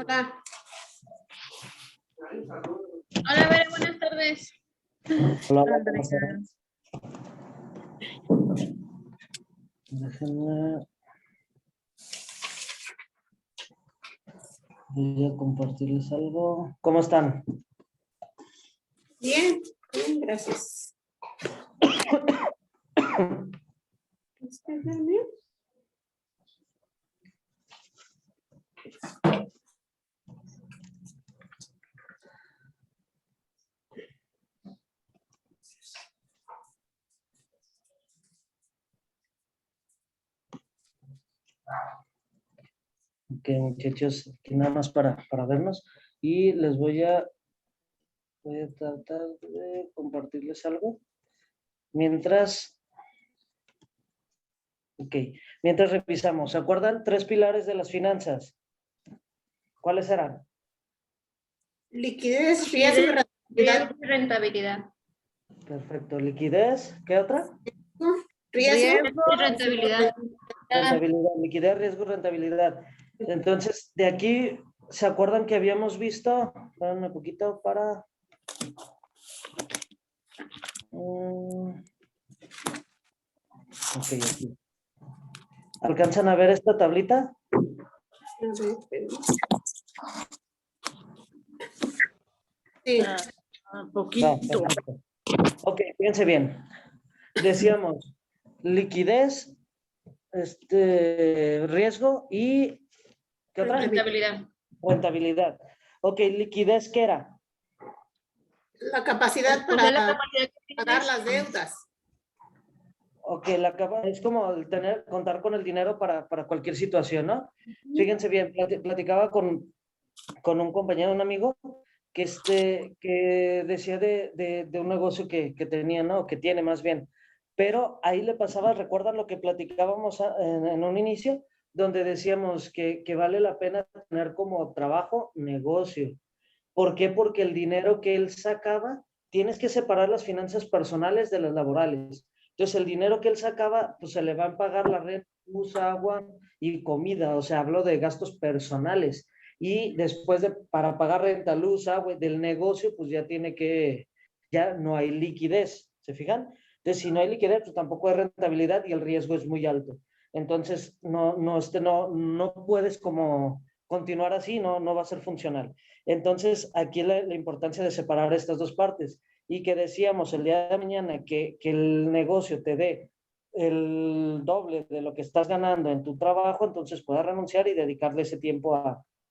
Hola. Hola, Vera, buenas tardes. Hola, buenas tardes. Déjenme. Voy a compartirles algo. ¿Cómo están? Bien, bien, gracias. ¿Estás bien? Ok, muchachos, aquí nada más para vernos. Y les voy a tratar de compartirles algo. Mientras revisamos. ¿Se acuerdan? 3 pilares de las finanzas. ¿Cuáles eran? Liquidez, riesgo y rentabilidad. Rentabilidad. Perfecto. Liquidez. ¿Qué otra? Riesgo Y rentabilidad. Rentabilidad, liquidez, riesgo y rentabilidad. Entonces, de aquí, ¿se acuerdan que habíamos visto? Espérenme un poquito para... ok, aquí. ¿Alcanzan a ver esta tablita? Sí. Va, perfecto. Ok, fíjense bien. Decíamos liquidez, riesgo y ¿qué otra? Rentabilidad. Rentabilidad. Ok, liquidez, ¿qué era? La capacidad Pues para es la capacidad que pagar tienes. las deudas. Ok, es como el contar con el dinero para cualquier situación, ¿no? Fíjense bien, platicaba con un compañero, un amigo, que decía de un negocio que tenía, ¿no? Que tiene más bien. Pero ahí le pasaba, ¿recuerdan lo que platicábamos en un inicio? Donde decíamos que vale la pena tener como trabajo, negocio. ¿Por qué? Porque el dinero que él sacaba, tienes que separar las finanzas personales de las laborales. Entonces, el dinero que él sacaba, pues se le van a pagar la renta, luz, agua y comida. O sea, hablo de gastos personales. Y después para pagar renta, luz, agua del negocio, pues ya no hay liquidez. ¿Se fijan? Entonces, si no hay liquidez, pues tampoco hay rentabilidad y el riesgo es muy alto. Entonces, no puedes como continuar así, no va a ser funcional. Entonces, aquí la importancia de separar estas dos partes y que decíamos el día de mañana que el negocio te dé el doble de lo que estás ganando en tu trabajo, entonces puedas renunciar y dedicarle ese tiempo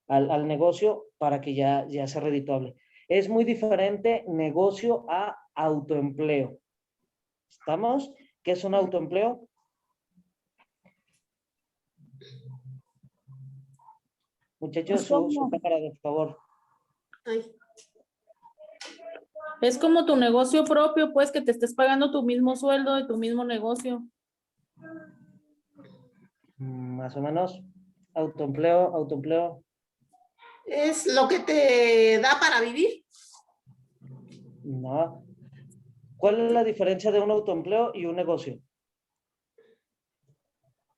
al negocio para que ya sea redituable. Es muy diferente negocio a autoempleo. ¿Estamos? ¿Qué es un autoempleo? Muchachos, su cámara, por favor. Ay. Es como tu negocio propio, pues, que te estés pagando tu mismo sueldo de tu mismo negocio. Más o menos. Autoempleo. Es lo que te da para vivir. No. ¿Cuál es la diferencia de un autoempleo y un negocio?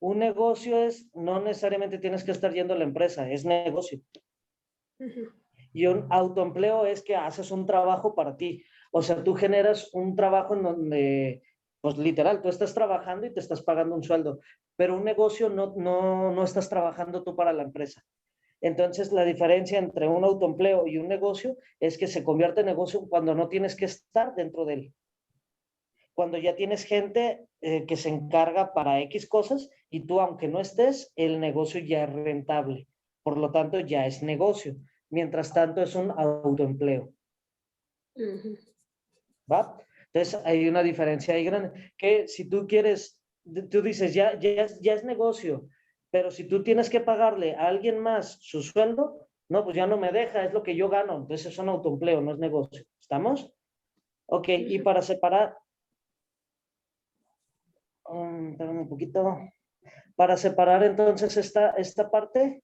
Un negocio no necesariamente tienes que estar yendo a la empresa, es negocio. Y un autoempleo es que haces un trabajo para ti. O sea, tú generas un trabajo en donde, pues literal, tú estás trabajando y te estás pagando un sueldo, pero un negocio no estás trabajando tú para la empresa. Entonces, la diferencia entre un autoempleo y un negocio es que se convierte en negocio cuando no tienes que estar dentro de él. Cuando ya tienes gente que se encarga para X cosas y tú, aunque no estés, el negocio ya es rentable. Por lo tanto, ya es negocio. Mientras tanto, es un autoempleo. ¿Va? Entonces, hay una diferencia ahí grande. Que si tú quieres, tú dices, ya es negocio, pero si tú tienes que pagarle a alguien más su sueldo, no, pues ya no me deja, es lo que yo gano. Entonces, es un autoempleo, no es negocio. ¿Estamos? Ok, y para separar, espérame un poquito. Para separar entonces esta parte.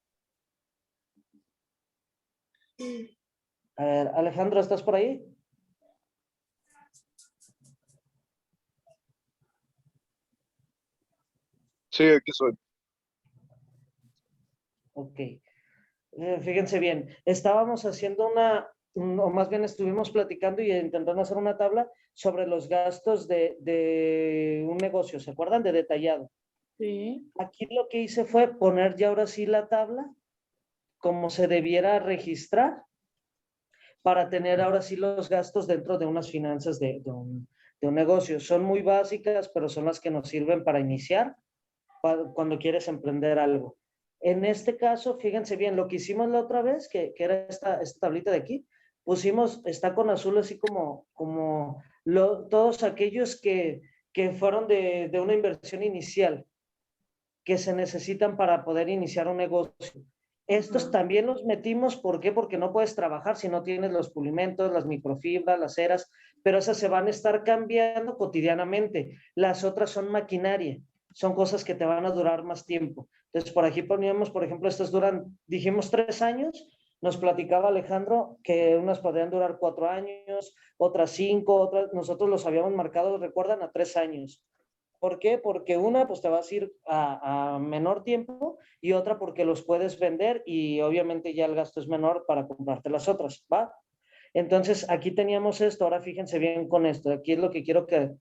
A ver, Alejandro, ¿estás por ahí? Sí, aquí soy. Ok. fíjense bien, estábamos haciendo o más bien estuvimos platicando y intentando hacer una tabla sobre los gastos de un negocio, ¿se acuerdan? De detallado. Sí. Aquí lo que hice fue poner ya ahora sí la tabla como se debiera registrar para tener ahora sí los gastos dentro de unas finanzas de un negocio. Son muy básicas, pero son las que nos sirven para iniciar cuando quieres emprender algo. En este caso, fíjense bien, lo que hicimos la otra vez, que era esta tablita de aquí, pusimos, está con azul así como todos aquellos que fueron de una inversión inicial que se necesitan para poder iniciar un negocio. Estos también los metimos, ¿por qué? Porque no puedes trabajar si no tienes los pulimentos, las microfibras, las ceras, pero esas se van a estar cambiando cotidianamente. Las otras son maquinaria, son cosas que te van a durar más tiempo. Entonces, por aquí poníamos, por ejemplo, estas duran, dijimos 3 años, nos platicaba Alejandro que unas podrían durar 4 años, otras 5, otras, nosotros los habíamos marcado, recuerdan, a 3 años. ¿Por qué? Porque una, pues te vas a ir a menor tiempo y otra porque los puedes vender y obviamente ya el gasto es menor para comprarte las otras, ¿va? Entonces, aquí teníamos esto, ahora fíjense bien con esto, aquí es lo que quiero que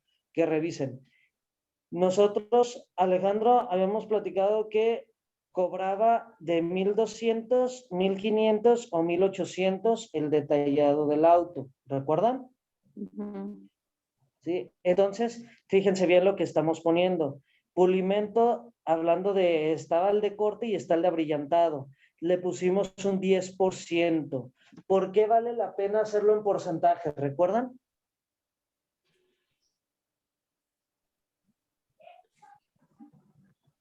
revisen. Nosotros, Alejandro, habíamos platicado que cobraba de 1,200, 1,500 o 1,800 el detallado del auto, ¿recuerdan? ¿Sí? Entonces, fíjense bien lo que estamos poniendo. Pulimento, hablando de, estaba el de corte y está el de abrillantado. Le pusimos un 10%. ¿Por qué vale la pena hacerlo en porcentaje? ¿Recuerdan?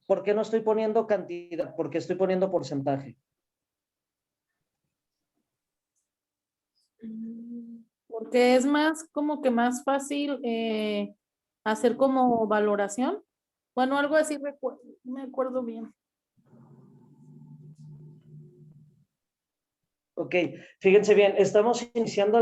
¿Por qué no estoy poniendo cantidad? ¿Por qué estoy poniendo porcentaje? Porque es más, como que más fácil hacer como valoración. Bueno, algo así, me acuerdo bien. Ok, fíjense bien, estamos iniciando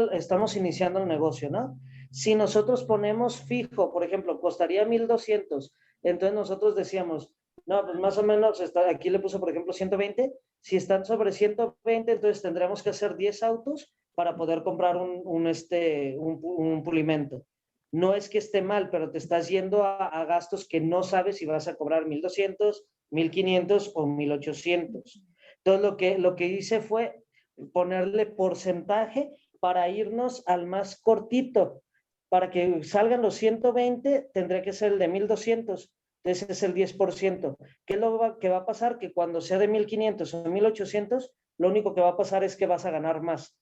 el negocio, ¿no? Si nosotros ponemos fijo, por ejemplo, costaría 1,200, entonces nosotros decíamos, no, pues más o menos, aquí le puso, por ejemplo, 120, si están sobre 120, entonces tendremos que hacer 10 autos para poder comprar un pulimento. No es que esté mal, pero te estás yendo a gastos que no sabes si vas a cobrar 1,200, 1,500 o 1,800. Entonces, lo que hice fue ponerle porcentaje para irnos al más cortito. Para que salgan los 120, tendría que ser el de 1,200. Entonces es el 10%. ¿Qué es lo que va a pasar? Que cuando sea de 1,500 o 1,800, lo único que va a pasar es que vas a ganar más.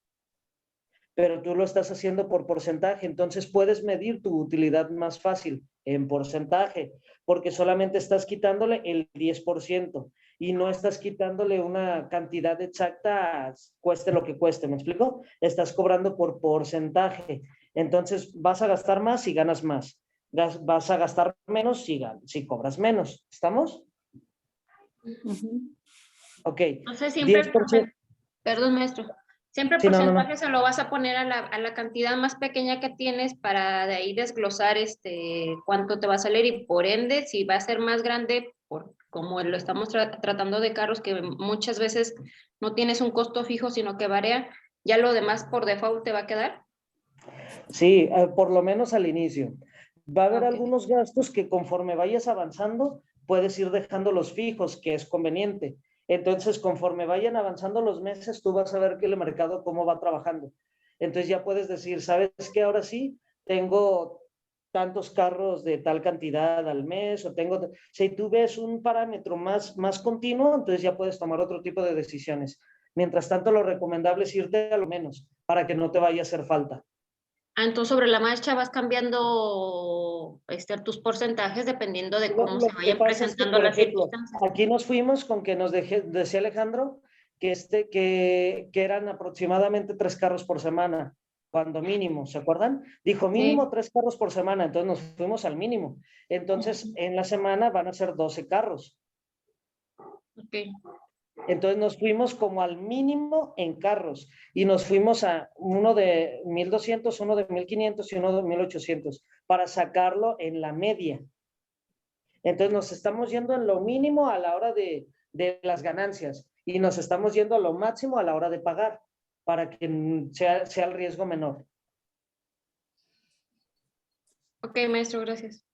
Pero tú lo estás haciendo por porcentaje, entonces puedes medir tu utilidad más fácil en porcentaje, porque solamente estás quitándole el 10% y no estás quitándole una cantidad exacta, cueste lo que cueste, ¿me explico? Estás cobrando por porcentaje, entonces vas a gastar más si ganas más, vas a gastar menos si cobras menos, ¿estamos? Ok, Entonces siempre, 10%. perdón, maestro, siempre el Sí, no. porcentaje se lo vas a poner a la cantidad más pequeña que tienes para de ahí desglosar cuánto te va a salir y por ende, si va a ser más grande, como lo estamos tratando de carros, que muchas veces no tienes un costo fijo, sino que varía, ya lo demás por default te va a quedar. Sí, por lo menos al inicio. Va a haber Ok. algunos gastos que conforme vayas avanzando, puedes ir dejando los fijos, que es conveniente. Entonces, conforme vayan avanzando los meses, tú vas a ver que el mercado cómo va trabajando. Entonces ya puedes decir, ¿sabes qué? Ahora sí, tengo tantos carros de tal cantidad al mes, o tengo, si tú ves un parámetro más continuo, entonces ya puedes tomar otro tipo de decisiones. Mientras tanto, lo recomendable es irte a lo menos, para que no te vaya a hacer falta. Entonces, sobre la marcha vas cambiando tus porcentajes dependiendo de cómo se Lo que vayan pasa es que, presentando por las ejemplo, circunstancias. aquí nos fuimos con que decía Alejandro que eran aproximadamente 3 carros por semana, cuando mínimo, ¿se acuerdan? Dijo Sí. mínimo 3 carros por semana, entonces nos fuimos al mínimo. Entonces, en la semana van a ser 12 carros. Ok. Entonces nos fuimos como al mínimo en carros y nos fuimos a uno de 1,200, uno de 1,500 y uno de 1,800 para sacarlo en la media. Entonces nos estamos yendo en lo mínimo a la hora de las ganancias y nos estamos yendo a lo máximo a la hora de pagar para que sea el riesgo menor. Ok, maestro, gracias.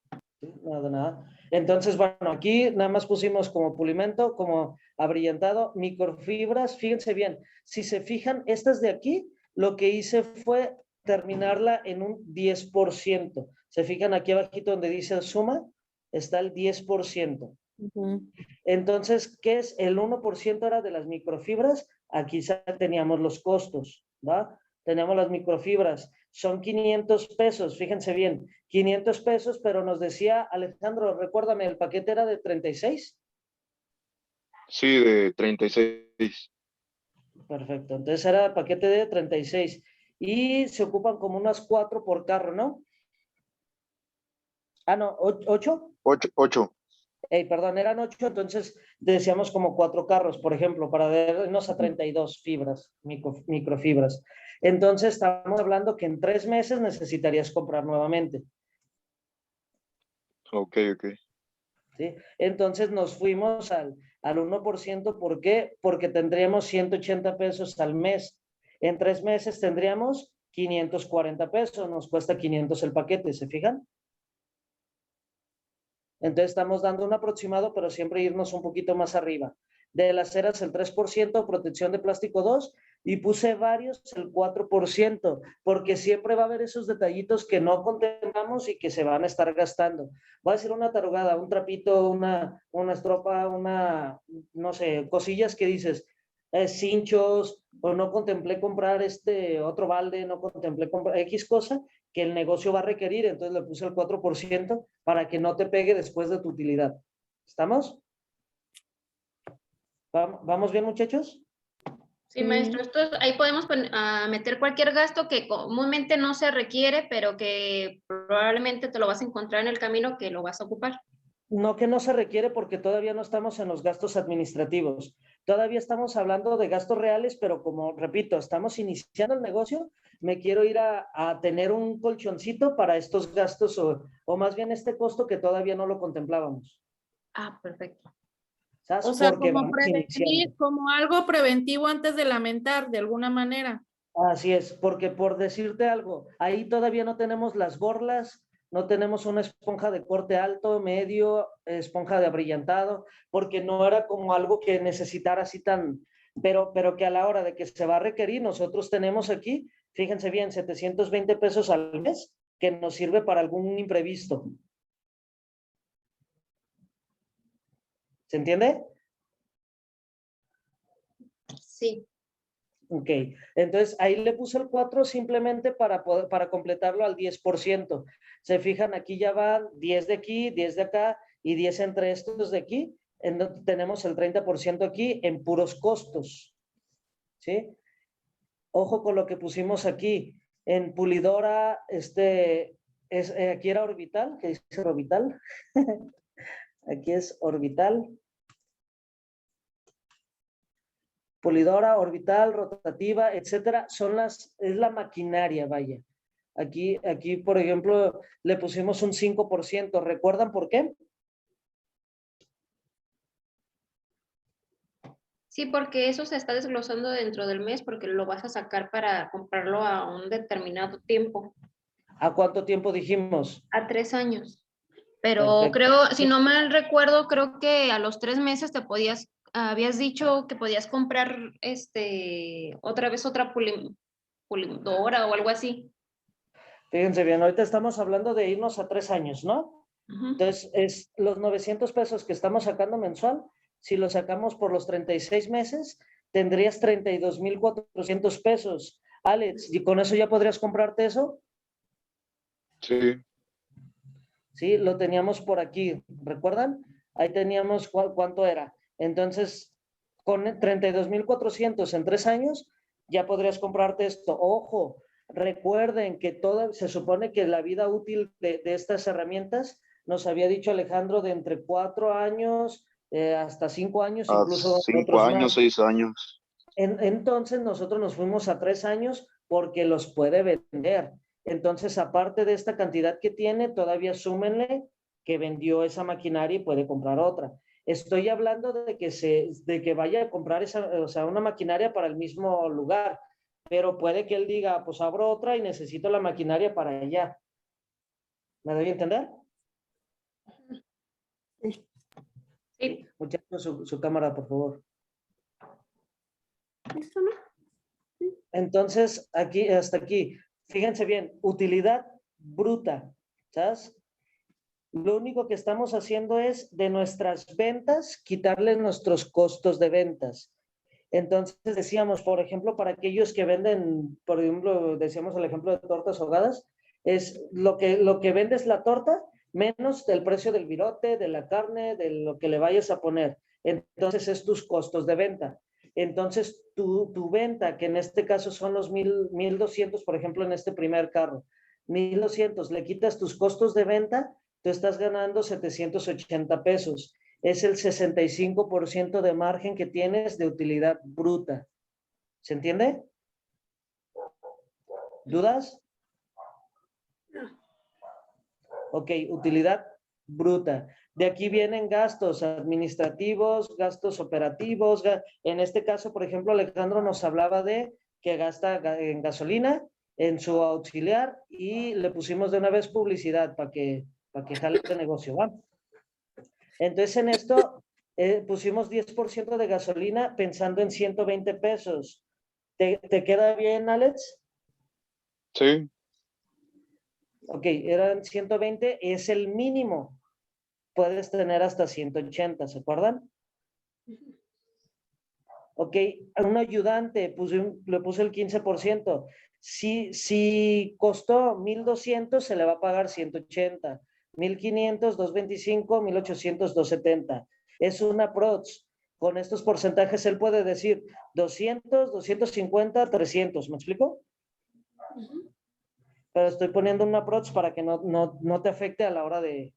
¿Sí? Nada, nada. Entonces, bueno, aquí nada más pusimos como pulimento, como abrillantado, microfibras. Fíjense bien, si se fijan, estas de aquí, lo que hice fue terminarla en un 10%. Se fijan aquí abajito donde dice suma, está el 10%. Entonces, ¿qué es? El 1% era de las microfibras. Aquí ya teníamos los costos, ¿va? Tenemos las microfibras. Son 500 pesos, fíjense bien, 500 pesos, pero nos decía Alejandro, recuérdame, ¿el paquete era de 36? Sí, de 36. Perfecto, entonces era el paquete de 36. Y se ocupan como unas 4 por carro, ¿no? Ah, no, 8. 8. Perdón, eran 8, entonces decíamos como 4 carros, por ejemplo, para irnos a 32 fibras, microfibras. Entonces, estamos hablando que en 3 meses necesitarías comprar nuevamente. Ok. ¿Sí? Entonces, nos fuimos al 1%. ¿Por qué? Porque tendríamos 180 pesos al mes. En 3 meses tendríamos 540 pesos. Nos cuesta 500 el paquete, ¿se fijan? Entonces estamos dando un aproximado, pero siempre irnos un poquito más arriba. De las ceras el 3%, protección de plástico 2, y puse varios el 4%, porque siempre va a haber esos detallitos que no contemplamos y que se van a estar gastando. Voy a decir una tarugada, un trapito, una estropa, no sé, cosillas que dices, cinchos, o no contemplé comprar otro balde, no contemplé comprar X cosa, que el negocio va a requerir, entonces le puse el 4% para que no te pegue después de tu utilidad. ¿Estamos? ¿Vamos bien, muchachos? Sí, maestro, ahí podemos meter cualquier gasto que comúnmente no se requiere, pero que probablemente te lo vas a encontrar en el camino que lo vas a ocupar. No, que no se requiere porque todavía no estamos en los gastos administrativos. Todavía estamos hablando de gastos reales, pero como repito, estamos iniciando el negocio, me quiero ir a tener un colchoncito para estos gastos o más bien este costo que todavía no lo contemplábamos. Ah, perfecto. ¿Sabes? O sea, Porque como vamos iniciando. prevenir, como algo preventivo antes de lamentar, de alguna manera. Así es, porque por decirte algo, ahí todavía no tenemos las borlas, no tenemos una esponja de corte alto, medio, esponja de abrillantado, porque no era como algo que necesitara así tan, pero que a la hora de que se va a requerir, nosotros tenemos aquí, fíjense bien, 720 pesos al mes, que nos sirve para algún imprevisto. ¿Se entiende? Sí. Ok, entonces ahí le puse el 4 simplemente para completarlo al 10%. Se fijan, aquí ya van 10 de aquí, 10 de acá y 10 entre estos de aquí. Tenemos el 30% aquí en puros costos. ¿Sí? Ojo con lo que pusimos aquí. En pulidora, aquí era orbital, que dice orbital. Aquí es orbital. Pulidora, orbital, rotativa, etcétera, es la maquinaria, vaya. Aquí, por ejemplo, le pusimos un 5%. ¿Recuerdan por qué? Sí, porque eso se está desglosando dentro del mes porque lo vas a sacar para comprarlo a un determinado tiempo, ¿A cuánto tiempo dijimos? a 3 años. Pero Perfecto. creo, si no mal recuerdo, creo que a los 3 meses habías dicho que podías comprar otra vez otra pulidora o algo así. Fíjense bien, ahorita estamos hablando de irnos a 3 años, ¿no? Ujú. Entonces, es los 900 pesos que estamos sacando mensual, si lo sacamos por los 36 meses, tendrías 32,400 pesos. Alex, ¿y con eso ya podrías comprarte eso? Sí. Sí, lo teníamos por aquí, ¿recuerdan? Ahí teníamos cuánto era. Entonces, con 32,400 en 3 años, ya podrías comprarte esto. Ojo, recuerden que se supone que la vida útil de estas herramientas, nos había dicho Alejandro, de entre 4 años hasta 5 años, A incluso 5 otros años, más. 6 años. Entonces nosotros nos fuimos a 3 años porque los puede vender. Entonces, aparte de esta cantidad que tiene, todavía súmenle que vendió esa maquinaria y puede comprar otra. Estoy hablando de que vaya a comprar una maquinaria para el mismo lugar, pero puede que él diga, pues abro otra y necesito la maquinaria para allá. ¿Me doy a entender? Sí. Muchachos, su cámara, por favor. ¿Listo, no? Entonces, aquí, hasta aquí, fíjense bien, utilidad bruta, ¿sabes? Lo único que estamos haciendo es de nuestras ventas, quitarle nuestros costos de ventas. Entonces decíamos, por ejemplo, para aquellos que venden, por ejemplo, decíamos el ejemplo de tortas ahogadas, es lo que vendes la torta menos del precio del virote, de la carne, de lo que le vayas a poner. Entonces es tus costos de venta. Entonces tu venta, que en este caso son los 1,200, por ejemplo, en este primer carro, 1,200, le quitas tus costos de venta, tú estás ganando 780 pesos. Es el 65% de margen que tienes de utilidad bruta. ¿Se entiende? ¿Dudas? Ok, utilidad bruta. De aquí vienen gastos administrativos, gastos operativos. En este caso, por ejemplo, Alejandro nos hablaba de que gasta en gasolina, en su auxiliar, y le pusimos de una vez publicidad para que jale el negocio, ¿va? Entonces, en esto pusimos 10% de gasolina pensando en 120 pesos. ¿Te queda bien, Alex? Sí, Ok, eran 120, es el mínimo. Puedes tener hasta 180, ¿se acuerdan? Ok, a un ayudante le puse el 15%. Si costó 1,200, se le va a pagar 180. 1,500, 225, 1,800, 270. Es una prox. Con estos porcentajes él puede decir 200, 250, 300. ¿Me explico? Pero estoy poniendo una prox para que no te afecte a la hora de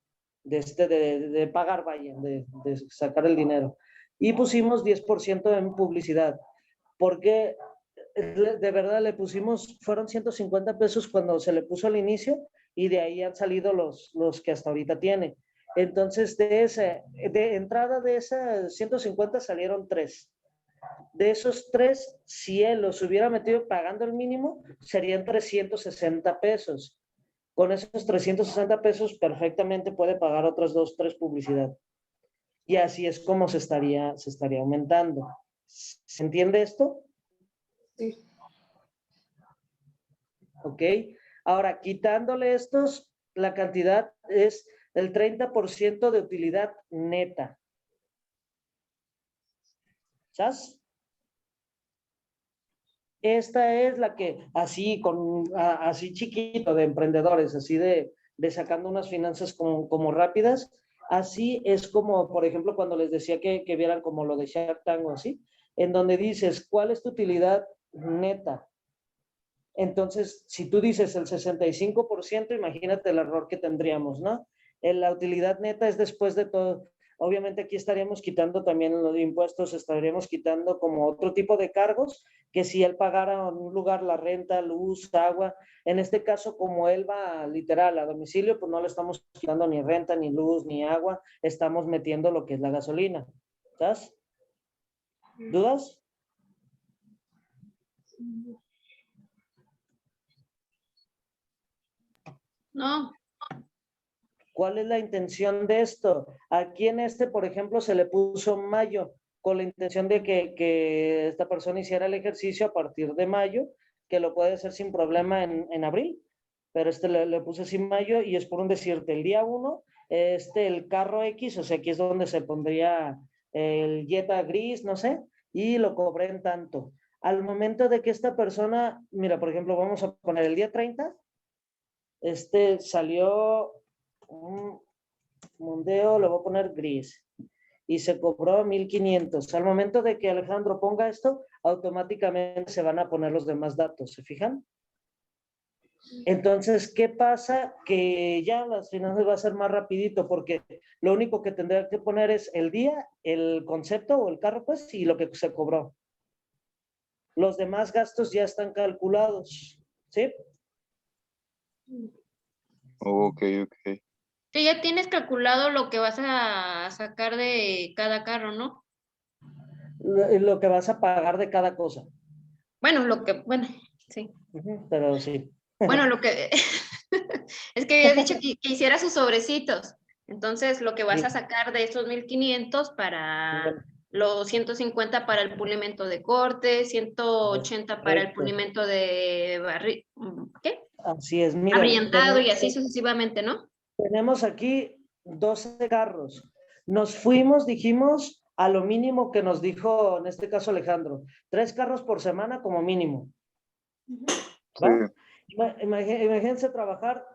pagar, vaya, de sacar el dinero. Y pusimos 10% en publicidad, porque de verdad le pusimos, fueron 150 pesos cuando se le puso al inicio, y de ahí han salido los que hasta ahorita tiene. Entonces, de entrada de esas 150 salieron 3. De esos 3, si él los hubiera metido pagando el mínimo, serían 360 pesos. Con esos 360 pesos perfectamente puede pagar otras 2, 3 publicidad. Y así es como se estaría aumentando. ¿Se entiende esto? Sí. Ok. Ahora, quitándole estos, la cantidad es el 30% de utilidad neta. ¿Sabes? Esta es la que, así chiquito de emprendedores, así de sacando unas finanzas como rápidas, así es como, por ejemplo, cuando les decía que vieran como lo de Shark Tank o así, en donde dices, ¿cuál es tu utilidad neta? Entonces, si tú dices el 65%, imagínate el error que tendríamos, ¿no? La utilidad neta es después de todo. Obviamente aquí estaríamos quitando también los impuestos, estaríamos quitando como otro tipo de cargos, que si él pagara en un lugar la renta, luz, agua, en este caso como él va literal a domicilio, pues no le estamos quitando ni renta, ni luz, ni agua, estamos metiendo lo que es la gasolina. ¿Sabes? ¿Dudas? No, ¿Cuál es la intención de esto? Aquí en por ejemplo, se le puso mayo, con la intención de que esta persona hiciera el ejercicio a partir de mayo, que lo puede hacer sin problema en abril, pero le puse sin mayo, y es por un decirte, el día 1, el carro X, o sea, aquí es donde se pondría el Jetta gris, no sé, y lo cobré en tanto. Al momento de que esta persona, mira, por ejemplo, vamos a poner el día 30, salió un Mondeo, le voy a poner gris, y se cobró 1,500. Al momento de que Alejandro ponga esto, automáticamente se van a poner los demás datos, ¿se fijan? Entonces, ¿qué pasa? Que ya las finanzas va a ser más rapidito, porque lo único que tendrá que poner es el día, el concepto o el carro, pues, y lo que se cobró. Los demás gastos ya están calculados, ¿sí? ok, ok. Sí, ya tienes calculado lo que vas a sacar de cada carro, ¿no? Lo que vas a pagar de cada cosa. Bueno, bueno, sí. Ujú, pero sí. Bueno, lo que es que habías dicho que hiciera sus sobrecitos. Entonces, lo que vas a Sí. sacar de esos 1,500 para Bueno, los 150 para el pulimento de corte, 180 para el correcto. pulimento de ¿qué? Así es. Miren, Abrillantado y así sucesivamente, ¿no? tenemos aquí 12 carros. Nos fuimos, dijimos, a lo mínimo que nos dijo, en este caso Alejandro, 3 carros por semana como mínimo. Sí, ¿Va? Imagínense trabajar,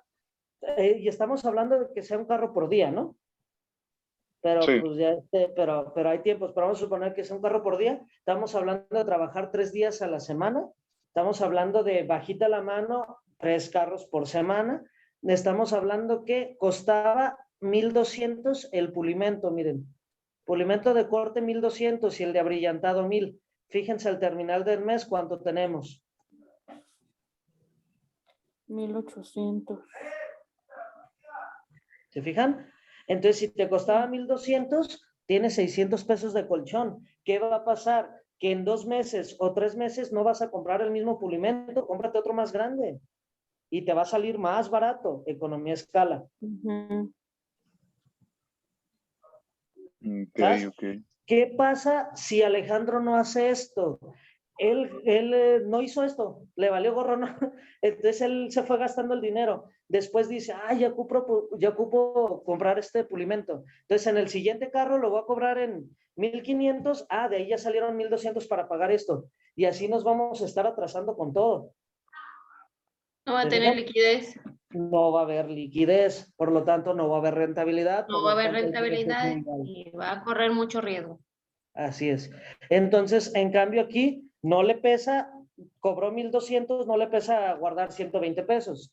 y estamos hablando de que sea un carro por día, ¿no? Pero sí. pues ya, pero hay tiempos, pero vamos a suponer que sea un carro por día. Estamos hablando de trabajar 3 días a la semana. Estamos hablando de bajita la mano, 3 carros por semana. Estamos hablando que costaba 1,200 el pulimento, miren. Pulimento de corte 1,200 y el de abrillantado 1,000. Fíjense al terminal del mes cuánto tenemos. 1800. ¿Se fijan? Entonces, si te costaba 1,200, tienes 600 pesos de colchón. ¿Qué va a pasar? Que en 2 meses o 3 meses no vas a comprar el mismo pulimento, cómprate otro más grande y te va a salir más barato, economía a escala. Ujú. Ok, ¿Sabes? ok. ¿Qué pasa si Alejandro no hace esto? Él no hizo esto, le valió gorro, ¿no? Entonces él se fue gastando el dinero. Después dice, ah, ya ocupo comprar este pulimento. Entonces en el siguiente carro lo voy a cobrar en 1,500. Ah, de ahí ya salieron 1,200 para pagar esto. Y así nos vamos a estar atrasando con todo. No va a ¿Se tener fijan? liquidez, No va a haber liquidez, por lo tanto no va a haber rentabilidad, no por va a lo haber tanto el precio es rentabilidad muy alto. y va a correr mucho riesgo. Así es. Entonces, en cambio aquí no le pesa, cobró 1,200, no le pesa guardar 120 pesos.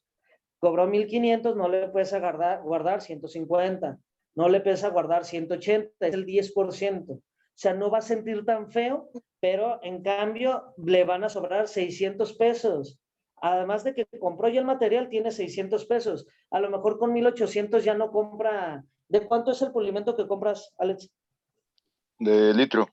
Cobró 1,500, no le pesa guardar 150. No le pesa guardar 180, es el 10%. O sea, no va a sentir tan feo, pero en cambio le van a sobrar 600 pesos. Además de que compró ya el material, tiene 600 pesos. A lo mejor con 1,800 ya no compra. ¿De cuánto es el pulimento que compras, Alex? De litro.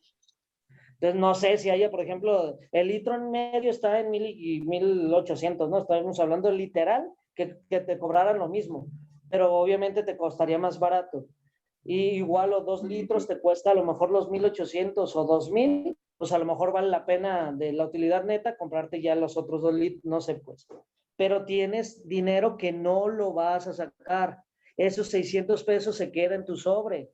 Entonces, no sé si haya, por ejemplo, el litro en medio está en 1,000 y 1,800, ¿no? Estamos hablando literal que te cobraran lo mismo, pero obviamente te costaría más barato. Y igual los 2 litros te cuesta a lo mejor los 1,800 o 2,000, pues a lo mejor vale la pena de la utilidad neta comprarte ya los otros 2 litros, no sé, pues. Pero tienes dinero que no lo vas a sacar. Esos 600 pesos se quedan en tu sobre.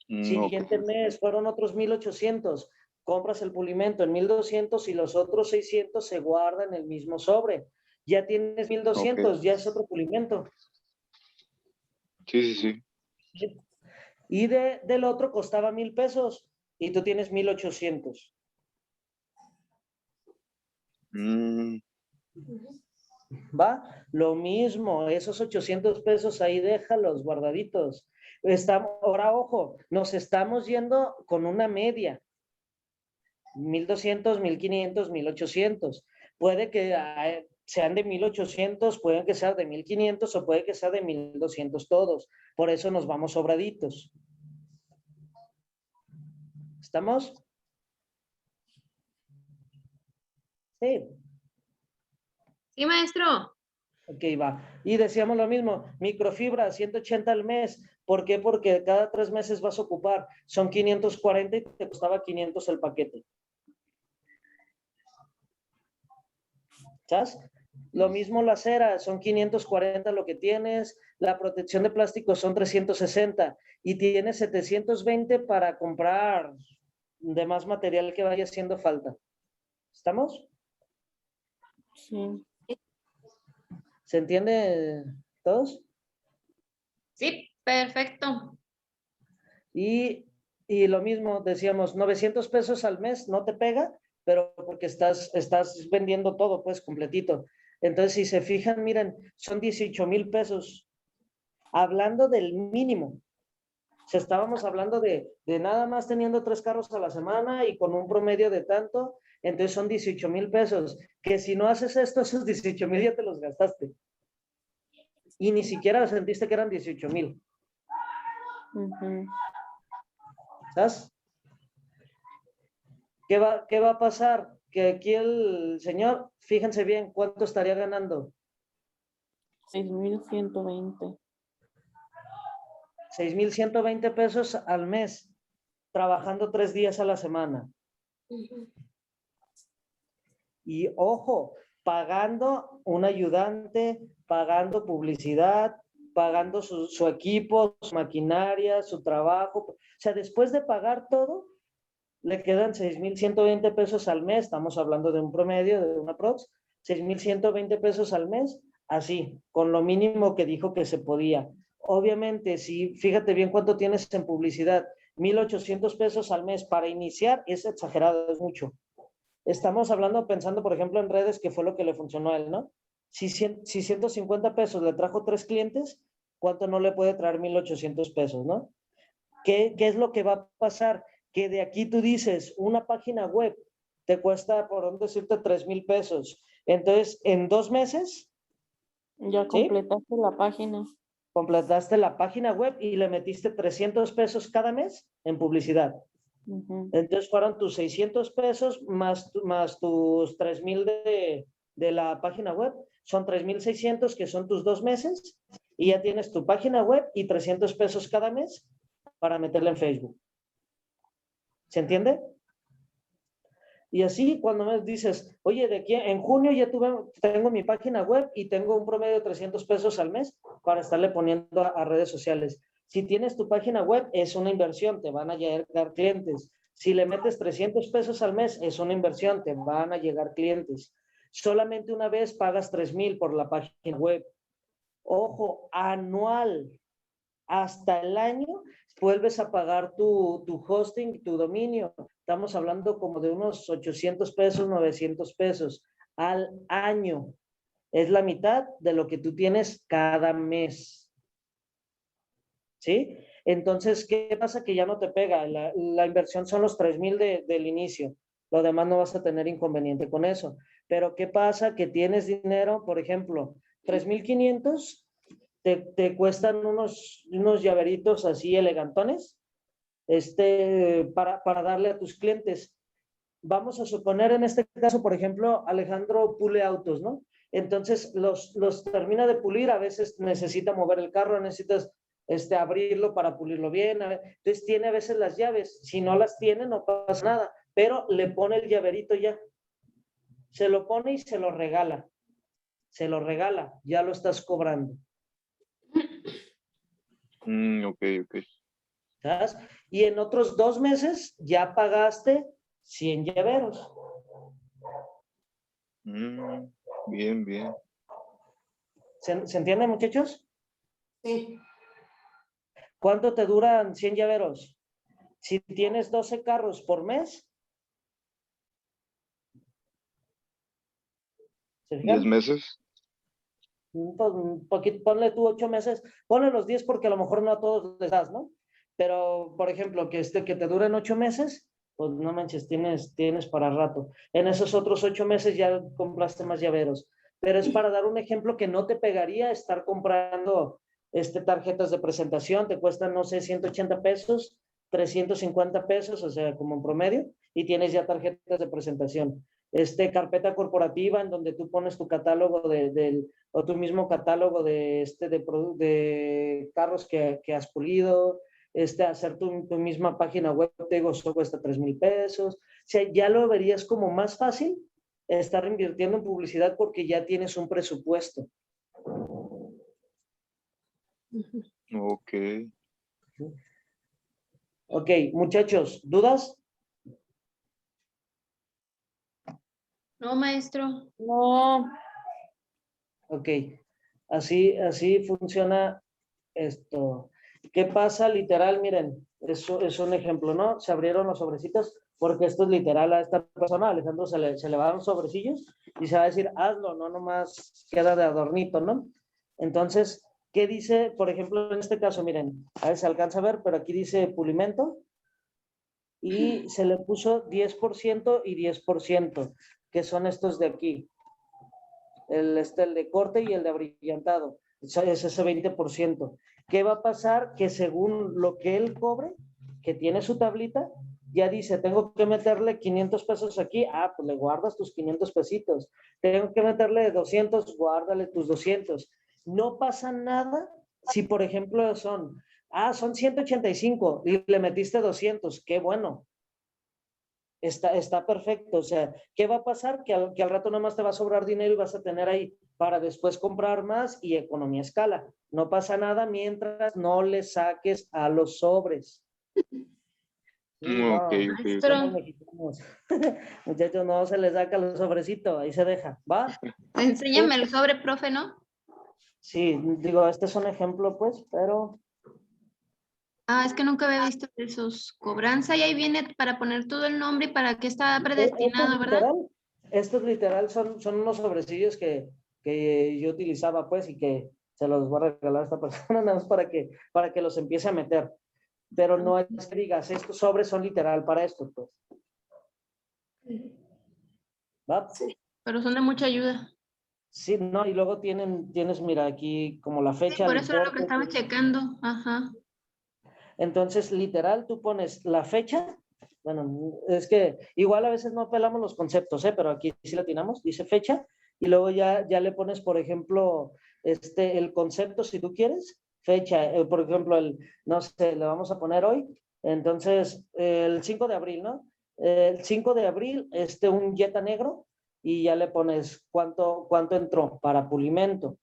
Ok. Siguiente mes fueron otros 1,800. Compras el pulimento en 1,200 y los otros 600 se guardan en el mismo sobre. Ya tienes Ok. 1,200, ya es otro pulimento. Sí, sí, sí. Y del otro costaba 1,000 pesos y tú tienes 1,800. Mm, ¿Va? Lo mismo, esos 800 pesos ahí déjalos guardaditos. Ahora, ojo, nos estamos yendo con una media. 1,200, 1,500, 1,800. Puede que sean de 1,800, pueden que sean de 1,500 o puede que sea de 1,200 todos. Por eso nos vamos sobraditos. ¿Estamos? Sí. Sí, maestro. Ok, va. Y decíamos lo mismo, microfibra, 180 al mes. ¿Por qué? Porque cada 3 meses vas a ocupar. Son 540 y te costaba 500 el paquete. ¿Sabes? Lo mismo la cera, son 540 lo que tienes, la protección de plástico son 360 y tienes 720 para comprar demás material que vaya haciendo falta. ¿Estamos? Sí. ¿Se entiende todos? Sí, perfecto. Y lo mismo, decíamos, 900 pesos al mes no te pega, pero porque estás vendiendo todo, pues, completito. Entonces, si se fijan, miren, son 18,000 pesos. Hablando del mínimo. O sea, estábamos hablando de nada más teniendo 3 carros a la semana y con un promedio de tanto, entonces son 18,000 pesos. Que si no haces esto, esos 18,000 ya te los gastaste. y ni siquiera sentiste que eran 18,000. Ujú. ¿Sabes? ¿Qué va a pasar? Que aquí el señor, fíjense bien, ¿cuánto estaría ganando? 6,120. 6,120 pesos al mes, trabajando 3 días a la semana. Y ojo, pagando un ayudante, pagando publicidad, pagando su equipo, su maquinaria, su trabajo. O sea, después de pagar todo, le quedan 6,120 pesos al mes. Estamos hablando de un promedio, de una prox, 6,120 pesos al mes, así, con lo mínimo que dijo que se podía. Obviamente, si fíjate bien cuánto tienes en publicidad, 1,800 pesos al mes para iniciar es exagerado, es mucho. Estamos hablando, pensando, por ejemplo, en redes, que fue lo que le funcionó a él, ¿no? Si 150 pesos le trajo 3 clientes, ¿cuánto no le puede traer 1,800 pesos, no? ¿Qué es lo que va a pasar? Que de aquí tú dices, una página web te cuesta, por no decirte, 3,000 pesos. Entonces, en 2 meses, Ya ¿sí? completaste la página. Completaste la página web y le metiste 300 pesos cada mes en publicidad. Ujú. Entonces fueron tus 600 pesos más tus 3,000 de la página web. Son 3,600 que son tus 2 meses y ya tienes tu página web y 300 pesos cada mes para meterla en Facebook. ¿Se entiende? Y así cuando me dices, oye, de aquí en junio ya tengo mi página web y tengo un promedio de 300 pesos al mes para estarle poniendo a redes sociales. Si tienes tu página web, es una inversión, te van a llegar clientes. Si le metes 300 pesos al mes, es una inversión, te van a llegar clientes. Solamente una vez pagas 3,000 por la página web. Ojo, anual. Hasta el año vuelves a pagar tu hosting, tu dominio. Estamos hablando como de unos 800 pesos, 900 pesos al año. Es la mitad de lo que tú tienes cada mes. ¿Sí? Entonces, ¿qué pasa? Que ya no te pega. La inversión son los 3,000 del inicio. Lo demás no vas a tener inconveniente con eso. Pero ¿qué pasa? Que tienes dinero, por ejemplo, 3,500 te cuestan unos llaveritos así elegantones para darle a tus clientes. Vamos a suponer en este caso, por ejemplo, Alejandro pule autos, ¿no? Entonces los termina de pulir, a veces necesita mover el carro, necesitas abrirlo para pulirlo bien. Entonces tiene a veces las llaves. Si no las tiene, no pasa nada, pero le pone el llaverito ya. Se lo pone y se lo regala. Se lo regala, ya lo estás cobrando. Ok. ¿Sabes? Y en otros 2 meses ya pagaste 100 llaveros. Bien. ¿Se entiende, muchachos? Sí. ¿Cuánto te duran 100 llaveros? Si tienes 12 carros por mes. ¿Se fijan? 10 meses. Un poquito, ponle tú 8 meses, ponle los 10 porque a lo mejor no a todos les das, ¿no? Pero, por ejemplo, que te duren 8 meses, pues no manches, tienes para rato. En esos otros 8 meses ya compraste más llaveros. Pero es para dar un ejemplo que no te pegaría estar comprando tarjetas de presentación, te cuestan, no sé, 180 pesos, 350 pesos, o sea, como en promedio, y tienes ya tarjetas de presentación. Carpeta corporativa en donde tú pones tu catálogo o tu mismo catálogo de carros que has pulido, hacer tu misma página web, te digo, eso cuesta 3,000 pesos. O sea, ya lo verías como más fácil estar invirtiendo en publicidad porque ya tienes un presupuesto. Ok. Ok, muchachos, ¿dudas? No, maestro. No, Ok, así funciona esto. ¿Qué pasa? Literal, miren, eso es un ejemplo, ¿no? Se abrieron los sobrecitos porque esto es literal a esta persona, Alejandro, se le va a dar los sobrecillos y se va a decir, hazlo, no nomás queda de adornito, ¿no? Entonces, ¿qué dice? Por ejemplo, en este caso, miren, a ver si alcanza a ver, pero aquí dice pulimento y se le puso 10% y 10%, que son estos de aquí. El de corte y el de abrillantado. Es ese 20%. ¿Qué va a pasar? Que según lo que él cobre, que tiene su tablita, ya dice, tengo que meterle 500 pesos aquí, pues le guardas tus 500 pesitos. Tengo que meterle 200, guárdale tus 200. No pasa nada si, por ejemplo, son 185 y le metiste 200, qué bueno. Está perfecto. O sea, ¿qué va a pasar? Que al rato nada más te va a sobrar dinero y vas a tener ahí para después comprar más y economía a escala. No pasa nada mientras no le saques a los sobres. Sí, Ok, no, ok, ok. Maestro, somos mexicanos. Muchachos, no se les saca los sobrecitos, ahí se deja, ¿va? enséñame el sobre, profe, ¿no? Sí, digo, este es un ejemplo, pues, pero Es que nunca había visto esos. Cobranza y ahí viene para poner todo el nombre y para qué está predestinado, ¿verdad? Estos literal son unos sobrecillos que yo utilizaba, pues, y que se los voy a regalar a esta persona, nada más para que los empiece a meter. Pero no es que digas, estos sobres son literal para esto, pues. ¿Va? Pero son de mucha ayuda. Sí, no, y luego tienes, mira, aquí como la Sí, fecha, por el eso era lo que importe. estaba checando. Ajá. Entonces, literal, tú pones la fecha. Bueno, es que igual a veces no apelamos los conceptos, pero aquí sí la atinamos, dice fecha, y luego ya le pones, por ejemplo, el concepto, si tú quieres, fecha, por ejemplo, no sé, le vamos a poner hoy, entonces, el 5 de abril, ¿no? El 5 de abril, un Jetta negro, y ya le pones cuánto entró para pulimento.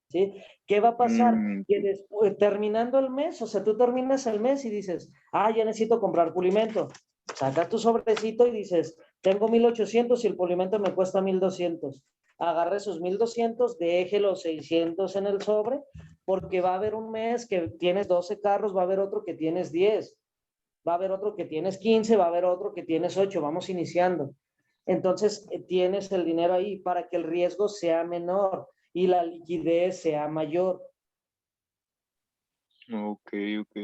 ¿Sí? ¿Qué va a pasar? Que después, terminando el mes, o sea, tú terminas el mes y dices, ya necesito comprar pulimento. Sacas tu sobrecito y dices, tengo 1,800 y el pulimento me cuesta 1,200. Agarra esos 1,200, deje los 600 en el sobre, porque va a haber un mes que tienes 12 carros, va a haber otro que tienes 10, va a haber otro que tienes 15, va a haber otro que tienes 8, vamos iniciando. Entonces, tienes el dinero ahí para que el riesgo sea menor y la liquidez sea mayor. Ok, ok.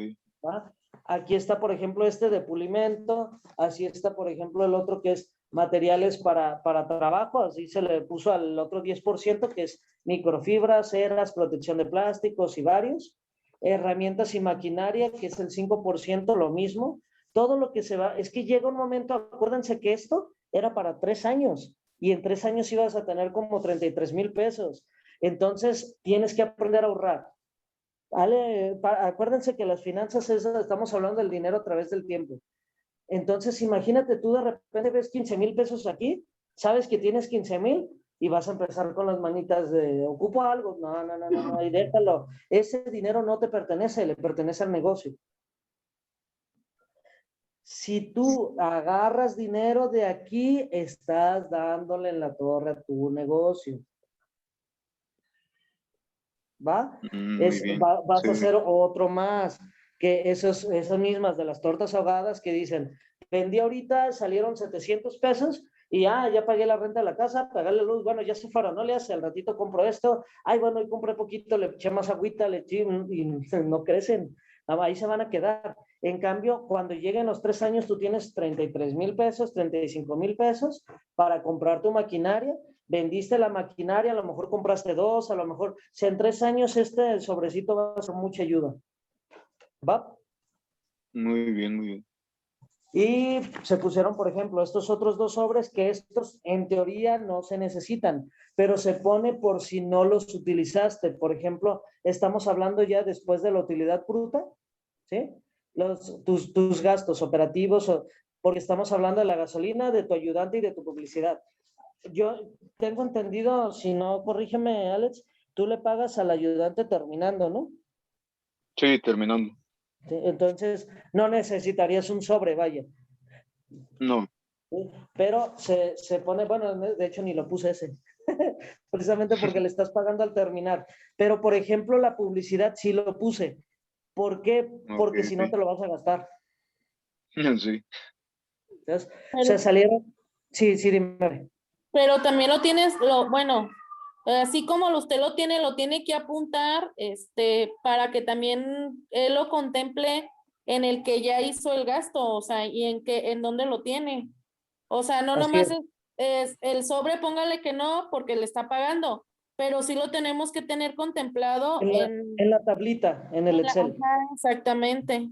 ¿Va? Aquí está, por ejemplo, de pulimento, así está, por ejemplo, el otro que es materiales para trabajo, así se le puso al otro 10%, que es microfibras, ceras, protección de plásticos y varios. Herramientas y maquinaria, que es el 5%, lo mismo. Todo lo que se va, es que llega un momento, acuérdense que esto era para 3 años, y en 3 años ibas a tener como 33,000 pesos. Entonces, tienes que aprender a ahorrar. ¿Vale? Acuérdense que las finanzas estamos hablando del dinero a través del tiempo. Entonces, imagínate, tú de repente ves 15,000 pesos aquí, sabes que tienes 15,000 y vas a empezar con las manitas de, ¿ocupo algo? No, y déjalo. Ese dinero no te pertenece, le pertenece al negocio. Si tú agarras dinero de aquí, estás dándole en la torre a tu negocio. ¿Va? Muy bien. Vas a Sí. hacer otro más, que esas mismas de las tortas ahogadas que dicen, vendí ahorita, salieron 700 pesos y ya pagué la renta de la casa, pagué la luz, bueno, ya se fueron, no le hace, al ratito compro esto, bueno, y compré poquito, le eché más agüita, le eché, y no crecen, ahí se van a quedar. En cambio, cuando lleguen los 3 años, tú tienes 33,000 pesos, 35,000 pesos para comprar tu maquinaria. Vendiste la maquinaria, a lo mejor compraste 2, a lo mejor, si en 3 años el sobrecito va a ser mucha ayuda. ¿Va? Muy bien, muy bien. Y se pusieron, por ejemplo, estos otros 2 sobres que estos en teoría no se necesitan, pero se pone por si no los utilizaste. Por ejemplo, estamos hablando ya después de la utilidad bruta, ¿sí? Tus gastos operativos, porque estamos hablando de la gasolina, de tu ayudante y de tu publicidad. Yo tengo entendido, si no, corrígeme, Alex, tú le pagas al ayudante terminando, ¿no? Sí, terminando. Sí, entonces, no necesitarías un sobre, vaya. No. ¿Sí? Pero se pone, bueno, de hecho ni lo puse ese, precisamente porque le estás pagando al terminar. Pero, por ejemplo, la publicidad sí lo puse. ¿Por qué? Porque si no te lo vas a gastar. Sí. Entonces, o sea, salieron, sí, dime. Pero también lo tienes, bueno, así como usted lo tiene que apuntar, para que también él lo contemple en el que ya hizo el gasto, o sea, y en dónde lo tiene. O sea, no Así nomás es. es el sobre, póngale que no, porque le está pagando, pero sí lo tenemos que tener contemplado En la tablita, en el Excel. Ajá, exactamente.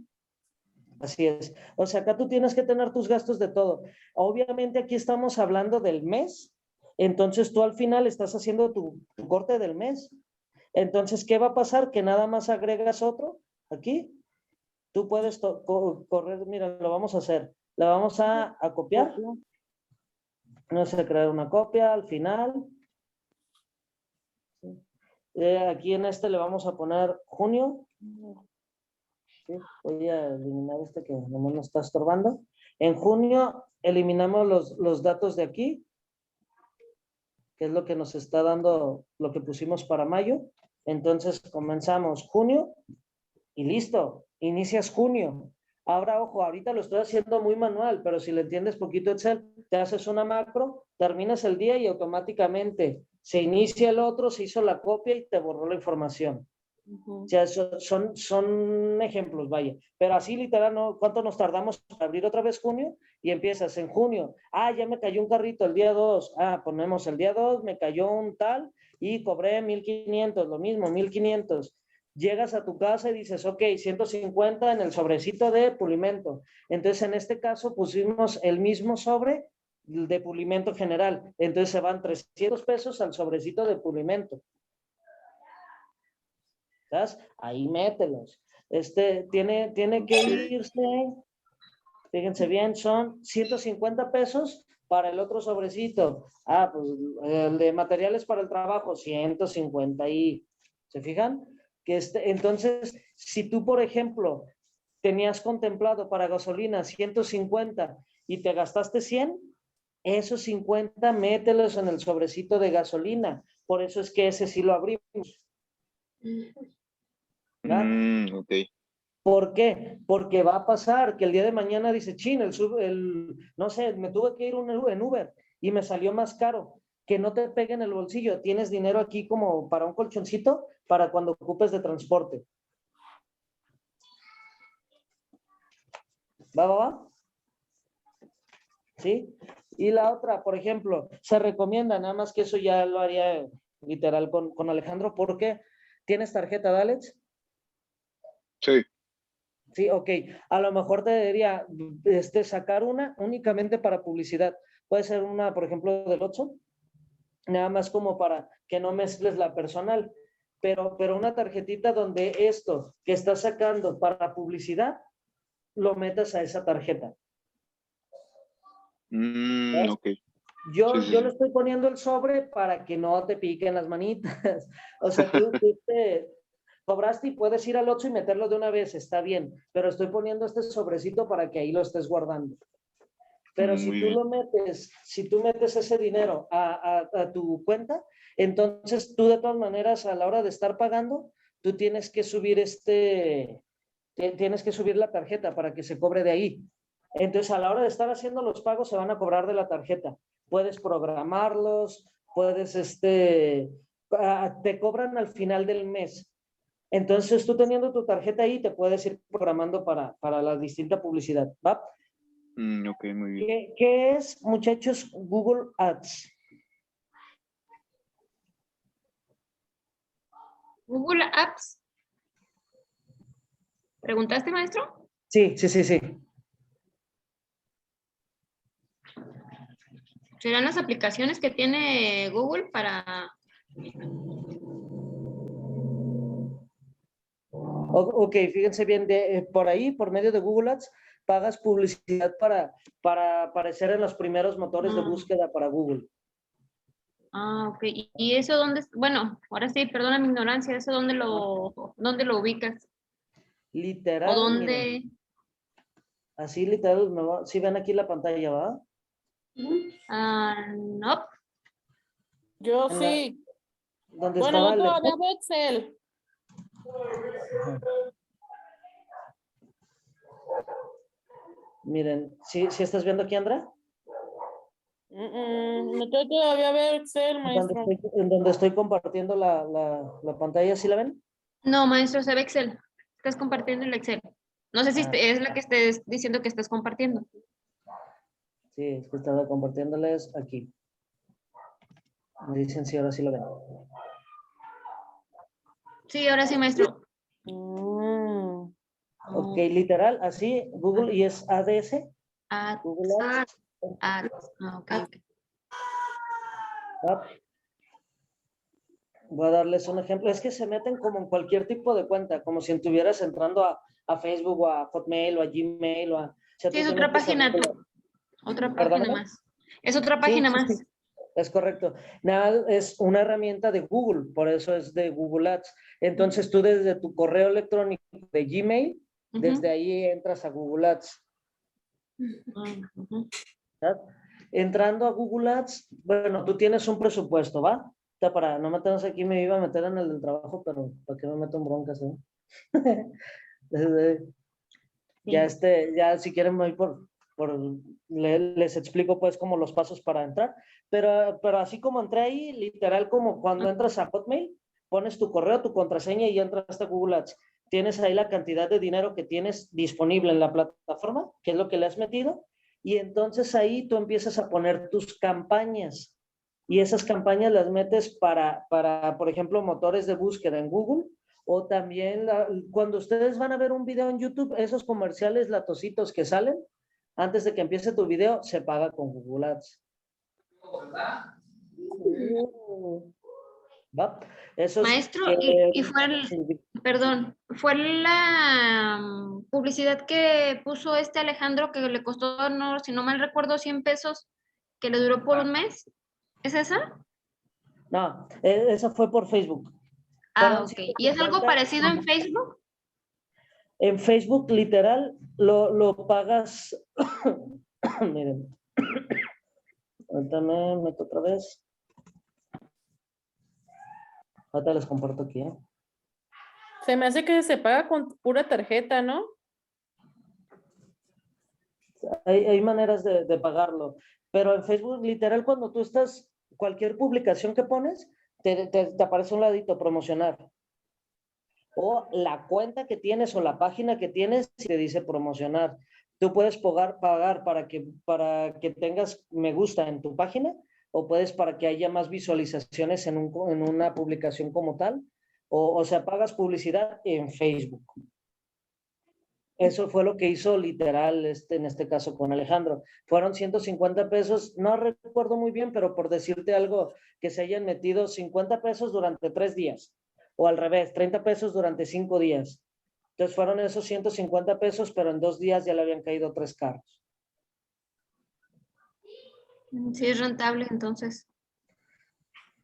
Así es. O sea, acá tú tienes que tener tus gastos de todo. Obviamente aquí estamos hablando del mes, entonces tú al final estás haciendo tu corte del mes. Entonces, ¿qué va a pasar? Que nada más agregas otro aquí. Tú puedes correr, mira, lo vamos a hacer. La vamos a copiar. Vamos a crear una copia al final. Aquí en este le vamos a poner junio. Sí, voy a eliminar este que no nos está estorbando. En junio eliminamos los datos de aquí, que es lo que nos está dando lo que pusimos para mayo. Entonces comenzamos junio y listo, inicias junio. Ahora, ojo, ahorita lo estoy haciendo muy manual, pero si le entiendes poquito Excel, te haces una macro, terminas el día y automáticamente se inicia el otro, se hizo la copia y te borró la información. O sea, son ejemplos, vaya. Pero así literal, ¿no? ¿Cuánto nos tardamos para abrir otra vez junio? Y empiezas en junio. Ah, ya me cayó un carrito el día 2. Ah, ponemos el día 2, me cayó un tal y cobré 1,500, lo mismo, 1,500. Llegas a tu casa y dices, ok, 150 en el sobrecito de pulimento. Entonces, en este caso pusimos el mismo sobre de pulimento general. Entonces, se van 300 pesos al sobrecito de pulimento. ¿Sabes? Ahí mételos. Tiene que irse, fíjense bien, son 150 pesos para el otro sobrecito. Ah, pues el de materiales para el trabajo, 150 y, ¿se fijan? Entonces, si tú, por ejemplo, tenías contemplado para gasolina 150 y te gastaste 100, esos 50 mételos en el sobrecito de gasolina. Por eso es que ese sí lo abrimos. Ok. ¿Por qué? Porque va a pasar que el día de mañana dice, chin, no sé, me tuve que ir en Uber y me salió más caro. Que no te pegue en el bolsillo. Tienes dinero aquí como para un colchoncito para cuando ocupes de transporte. ¿Va? ¿Sí? Y la otra, por ejemplo, se recomienda, nada más que eso ya lo haría literal con Alejandro, porque tienes tarjeta de Alex. Sí. Sí, ok. A lo mejor te debería sacar una únicamente para publicidad. Puede ser una, por ejemplo, del Oxxo, nada más como para que no mezcles la personal. Pero una tarjetita donde esto que estás sacando para publicidad, lo metas a esa tarjeta. Ok. Yo Sí. le estoy poniendo el sobre para que no te piquen las manitas. O sea, tú te cobraste y puedes ir al Oxxo y meterlo de una vez, está bien, pero estoy poniendo este sobrecito para que ahí lo estés guardando. Pero si tú metes ese dinero a tu cuenta, entonces tú de todas maneras a la hora de estar pagando, tú tienes que subir tienes que subir la tarjeta para que se cobre de ahí. Entonces a la hora de estar haciendo los pagos se van a cobrar de la tarjeta. Puedes programarlos, te cobran al final del mes. Entonces, tú teniendo tu tarjeta ahí, te puedes ir programando para la distinta publicidad, ¿va? Ok, muy bien. ¿Qué es, muchachos, Google Ads? Google Apps. ¿Preguntaste, maestro? Sí. ¿Serán las aplicaciones que tiene Google para... Ok, fíjense bien, por ahí, por medio de Google Ads, pagas publicidad para aparecer en los primeros motores de búsqueda para Google. Ah, ok. ¿Y eso dónde? Bueno, ahora sí, perdona mi ignorancia, ¿eso dónde lo ubicas? Literal, ¿O dónde? miren, así literal, si ven aquí la pantalla, ¿va? No. Yo sí. Donde Bueno, estaba yo el todavía veo Excel. Miren, ¿sí estás viendo aquí, Andrea? No estoy todavía veo Excel, maestro. En donde estoy compartiendo la pantalla, ¿sí la ven? No, maestro, se ve Excel. Estás compartiendo el Excel. No sé si es la que estés diciendo que estás compartiendo. Sí, es que estaba compartiéndoles aquí. Me dicen si ahora sí lo ven. Sí, ahora sí, maestro. Ok, Oh, literal, así, Google, y es ADS, ads, Google Ads. ads. Ok, ok. Ah, voy a darles un ejemplo. Es que se meten como en cualquier tipo de cuenta, como si estuvieras entrando a Facebook o a Hotmail o a Gmail o a... O sea, Sí, tú es te otra metes a página, Google. otra página ¿Perdóname? más. Es otra Sí, página sí, más. sí, es correcto. Nada, es una herramienta de Google, por eso es de Google Ads. Entonces tú desde tu correo electrónico de Gmail, desde Ujú. ahí entras a Google Ads. Ujú. ¿Verdad? Entrando a Google Ads, bueno, tú tienes un presupuesto, ¿va? O sea, para no meternos aquí, me iba a meter en el del trabajo, pero ¿para qué me meto en broncas, eh? Ya Sí. ya si quieren voy les explico pues como los pasos para entrar, pero así como entré ahí, literal como cuando entras a Hotmail, pones tu correo, tu contraseña y entras a Google Ads. Tienes ahí la cantidad de dinero que tienes disponible en la plataforma, que es lo que le has metido, y entonces ahí tú empiezas a poner tus campañas. Y esas campañas las metes por ejemplo, motores de búsqueda en Google, o también cuando ustedes van a ver un video en YouTube, esos comerciales latositos que salen, antes de que empiece tu video, se paga con Google Ads. ¿Va? Esos Maestro, que... y fue sí, perdón, fue la publicidad que puso este Alejandro que le costó, no, si no mal recuerdo, 100 pesos, que le duró por un mes. ¿Es esa? no, esa fue por Facebook. Ah, Fueron ok. ¿Y es algo 150. parecido en Facebook? En Facebook, literal, lo pagas. Miren, ahorita me meto otra vez. Ahorita les comparto aquí, ¿eh? Se me hace que se paga con pura tarjeta, ¿no? Hay maneras de pagarlo, pero en Facebook, literal, cuando tú estás, cualquier publicación que pones, te aparece un ladito promocionar. O la cuenta que tienes o la página que tienes te dice promocionar. Tú puedes pagar para que tengas me gusta en tu página, o puedes para que haya más visualizaciones en una publicación como tal, o sea, pagas publicidad en Facebook. Eso fue lo que hizo literal en este caso con Alejandro. Fueron 150 pesos, no recuerdo muy bien, pero por decirte algo, que se hayan metido 50 pesos durante 3 días, o al revés, 30 pesos durante 5 días. Entonces fueron esos 150 pesos, pero en 2 días ya le habían caído 3 carros. Sí, es rentable entonces.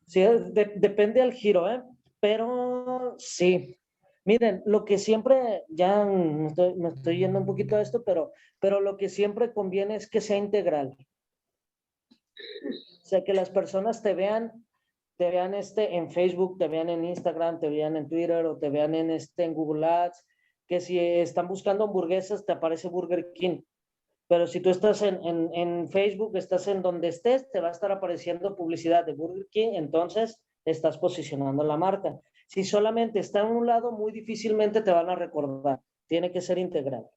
Sí, depende al giro, ¿eh? Pero sí. Miren, lo que siempre, ya me estoy yendo un poquito a esto, pero lo que siempre conviene es que sea integral. O sea, que las personas te vean en Facebook, te vean en Instagram, te vean en Twitter o te vean en Google Ads, que si están buscando hamburguesas, te aparece Burger King. Pero si tú estás en Facebook, estás en donde estés, te va a estar apareciendo publicidad de Burger King, entonces estás posicionando la marca. Si solamente está en un lado, muy difícilmente te van a recordar. Tiene que ser integral.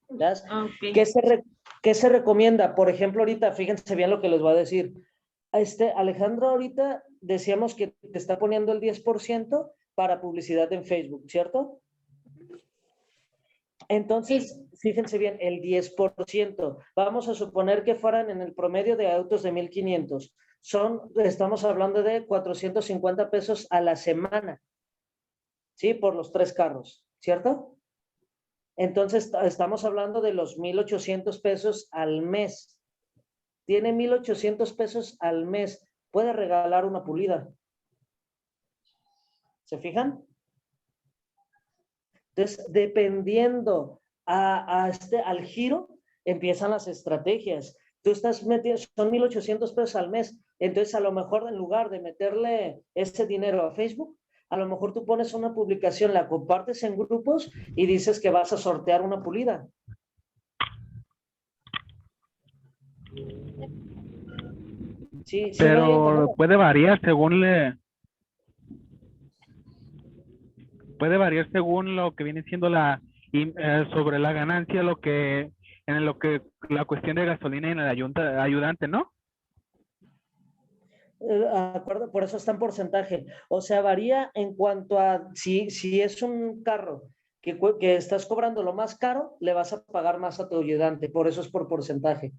¿Ves? Ok. ¿Qué se recomienda? Por ejemplo, ahorita, fíjense bien lo que les voy a decir. Alejandro, ahorita decíamos que te está poniendo el 10% para publicidad en Facebook, ¿cierto? Entonces, fíjense bien, el 10%. Vamos a suponer que fueran en el promedio de autos de 1,500. Estamos hablando de 450 pesos a la semana, ¿sí? Por los 3 carros, ¿cierto? Entonces, estamos hablando de los 1,800 pesos al mes. Tiene 1,800 pesos al mes. Puede regalar una pulida. ¿Se fijan? Entonces, dependiendo al giro, empiezan las estrategias. Tú estás metiendo, son 1,800 pesos al mes. Entonces, a lo mejor en lugar de meterle ese dinero a Facebook, a lo mejor tú pones una publicación, la compartes en grupos y dices que vas a sortear una pulida. Sí, sí me doy a entender. Pero puede variar según lo que viene siendo sobre la ganancia, en lo que la cuestión de gasolina y en el ayudante, ¿no? Por eso está en porcentaje. O sea, varía en cuanto a si es un carro que estás cobrando lo más caro, le vas a pagar más a tu ayudante. Por eso es por porcentaje.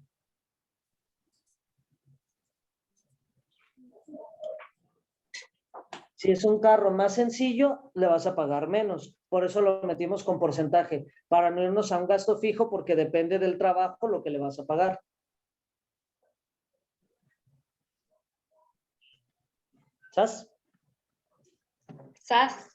Si es un carro más sencillo, le vas a pagar menos. Por eso lo metimos con porcentaje, para no irnos a un gasto fijo, porque depende del trabajo lo que le vas a pagar. ¿Sabes? SAS.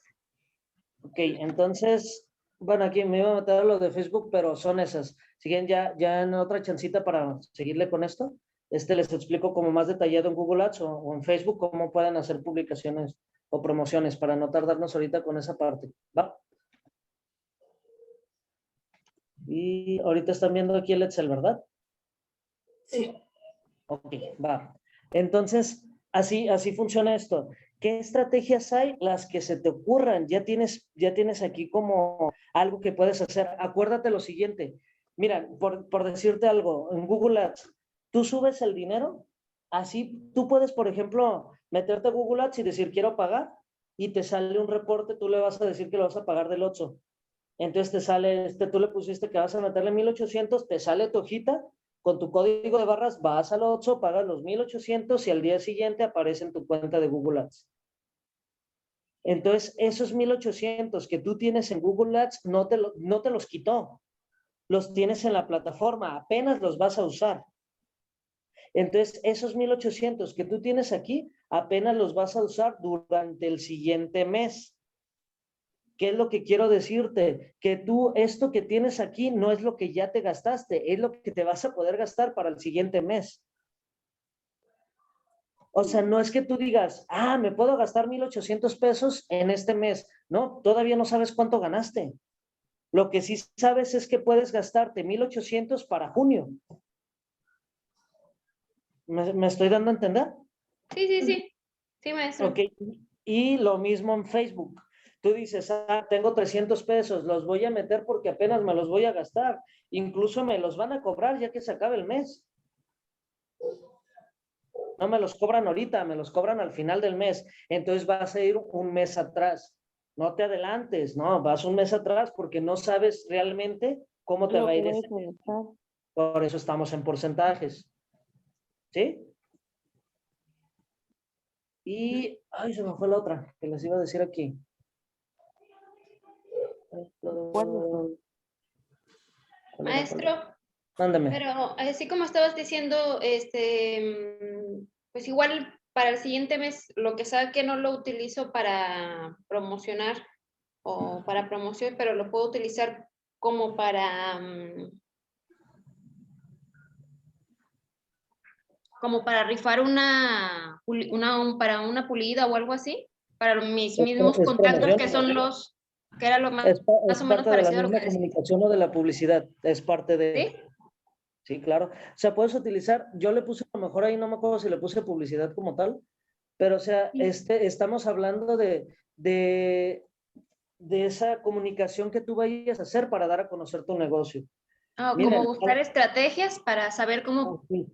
Ok, entonces, bueno, aquí me iba a meter a lo de Facebook, pero son esas. Siguen ya en otra chancita para seguirle con esto. Les explico como más detallado en Google Ads o en Facebook cómo pueden hacer publicaciones o promociones para no tardarnos ahorita con esa parte. ¿Va? Y ahorita están viendo aquí el Excel, ¿verdad? Sí. Ok, va. Entonces, así funciona esto. ¿Qué estrategias hay? Las que se te ocurran. Ya tienes aquí como algo que puedes hacer. Acuérdate lo siguiente. Mira, por decirte algo, en Google Ads, tú subes el dinero, así tú puedes, por ejemplo, meterte a Google Ads y decir quiero pagar y te sale un reporte, tú le vas a decir que lo vas a pagar del 8. Entonces te sale, tú le pusiste que vas a meterle 1,800, te sale tu hojita con tu código de barras, vas al 8, pagas los 1,800 y al día siguiente aparece en tu cuenta de Google Ads. Entonces, esos 1,800 que tú tienes en Google Ads no te los quitó. Los tienes en la plataforma, apenas los vas a usar. Entonces, esos 1,800 que tú tienes aquí, apenas los vas a usar durante el siguiente mes. ¿Qué es lo que quiero decirte? Que tú, esto que tienes aquí no es lo que ya te gastaste, es lo que te vas a poder gastar para el siguiente mes. O sea, no es que tú digas, me puedo gastar 1,800 pesos en este mes. No, todavía no sabes cuánto ganaste. Lo que sí sabes es que puedes gastarte 1,800 para junio. ¿Me estoy dando a entender? Sí. Sí, maestro. Ok, y lo mismo en Facebook. Tú dices, tengo 300 pesos, los voy a meter porque apenas me los voy a gastar. Incluso me los van a cobrar ya que se acabe el mes. No me los cobran ahorita, me los cobran al final del mes. Entonces vas a ir un mes atrás. No te adelantes, no, vas un mes atrás porque no sabes realmente cómo te va a ir ese mes. Por eso estamos en porcentajes. ¿Sí? Y, se me fue la otra que les iba a decir aquí. Maestro, Mándame. pero así como estabas diciendo, pues igual para el siguiente mes, lo que sea que no lo utilizo para promocionar o para promoción, pero lo puedo utilizar como para rifar para una pulida o algo así, para mis mismos Es contactos promoción. que son que era lo más Es o menos parte de la parecido a lo misma que decía. comunicación o de la publicidad. Es parte de... ¿Sí? Sí, claro. O sea, puedes utilizar, yo le puse, a lo mejor ahí no me acuerdo si le puse publicidad como tal, pero o sea, estamos hablando de esa comunicación que tú vayas a hacer para dar a conocer tu negocio. Miren, Como buscar estrategias para saber cómo... sí.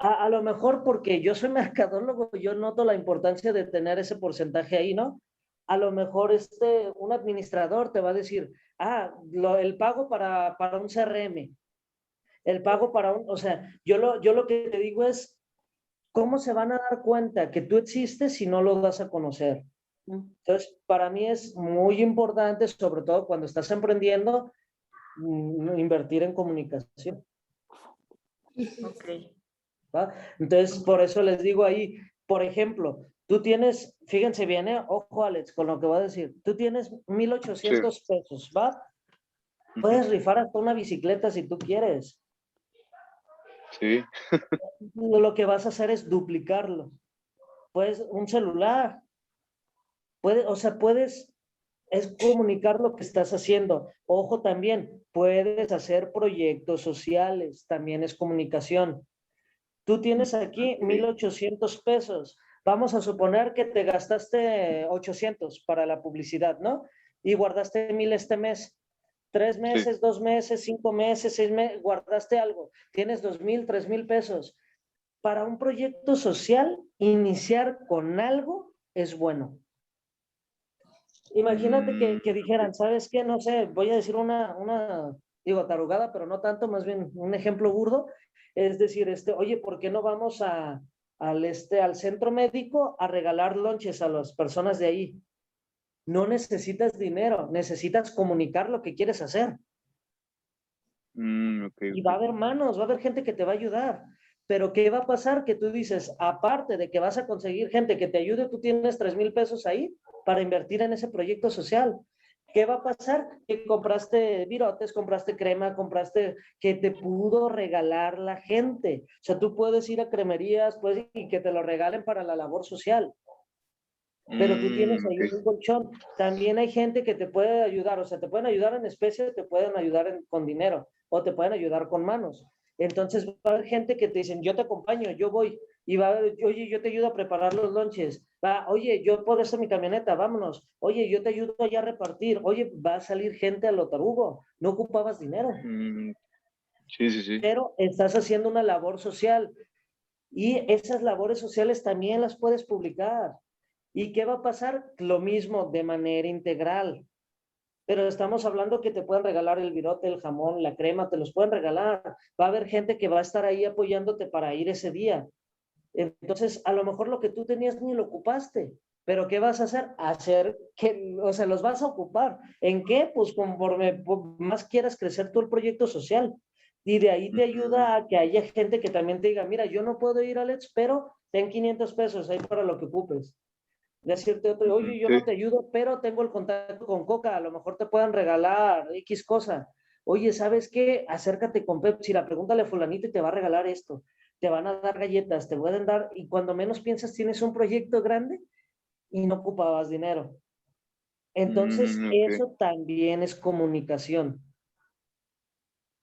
A lo mejor porque yo soy mercadólogo, yo noto la importancia de tener ese porcentaje ahí, ¿no? A lo mejor un administrador te va a decir, el pago para un CRM, el pago o sea, yo lo que te digo es, ¿cómo se van a dar cuenta que tú existes si no lo das a conocer? Entonces, para mí es muy importante, sobre todo cuando estás emprendiendo, invertir en comunicación. Ok. ¿Va? Entonces, por eso les digo ahí, por ejemplo, tú tienes, fíjense bien, ojo Alex, con lo que voy a decir, tú tienes 1,800 pesos, ¿va? Puedes rifar hasta una bicicleta si tú quieres. Sí. Lo que vas a hacer es duplicarlo. Puedes, un celular, puedes, es comunicar lo que estás haciendo. Ojo también, puedes hacer proyectos sociales, también es comunicación. Tú tienes aquí 1,800 pesos. Vamos a suponer que te gastaste 800 para la publicidad, ¿no? Y guardaste 1,000 este mes. 3 meses, 2 meses, 5 meses, 6 meses, guardaste algo. Tienes 2,000, 3,000 pesos. para un proyecto social, iniciar con algo es bueno. Imagínate que dijeran, ¿sabes qué? No sé, voy a decir digo, tarugada, pero no tanto, más bien un ejemplo burdo. Es decir, oye, ¿por qué no vamos al centro médico a regalar lonches a las personas de ahí? No necesitas dinero, necesitas comunicar lo que quieres hacer. Y va a haber manos, va a haber gente que te va a ayudar. Pero ¿qué va a pasar? Que tú dices, aparte de que vas a conseguir gente que te ayude, tú tienes 3,000 pesos ahí para invertir en ese proyecto social. ¿Qué va a pasar? Que compraste virotes, compraste crema, que te pudo regalar la gente. O sea, tú puedes ir a cremerías y que te lo regalen para la labor social. Pero tú tienes ahí un colchón. También hay gente que te puede ayudar, o sea, te pueden ayudar en especie, te pueden ayudar con dinero, o te pueden ayudar con manos. Entonces va a haber gente que te dicen, yo te acompaño, yo voy, y va a haber, oye, yo te ayudo a preparar los lonches, oye, yo puedo hacer mi camioneta, vámonos, oye, yo te ayudo allá a repartir, oye, va a salir gente a lo tarugo, no ocupabas dinero. Sí. Pero estás haciendo una labor social, y esas labores sociales también las puedes publicar. ¿Y qué va a pasar? Lo mismo de manera integral. Pero estamos hablando que te pueden regalar el virote, el jamón, la crema, te los pueden regalar. Va a haber gente que va a estar ahí apoyándote para ir ese día. Entonces, a lo mejor lo que tú tenías ni lo ocupaste. Pero ¿qué vas a hacer? O sea, los vas a ocupar. ¿En qué? Pues conforme más quieras crecer tú el proyecto social. Y de ahí te ayuda a que haya gente que también te diga, mira, yo no puedo ir, Alex, pero ten 500 pesos ahí para lo que ocupes. Decirte otro, oye, yo no te ayudo, pero tengo el contacto con Coca, a lo mejor te puedan regalar X cosa. Oye, ¿sabes qué? Acércate con Pepsi, pregúntale a fulanito y te va a regalar esto. Te van a dar galletas, te pueden dar, y cuando menos piensas tienes un proyecto grande y no ocupabas dinero. Entonces, eso también es comunicación.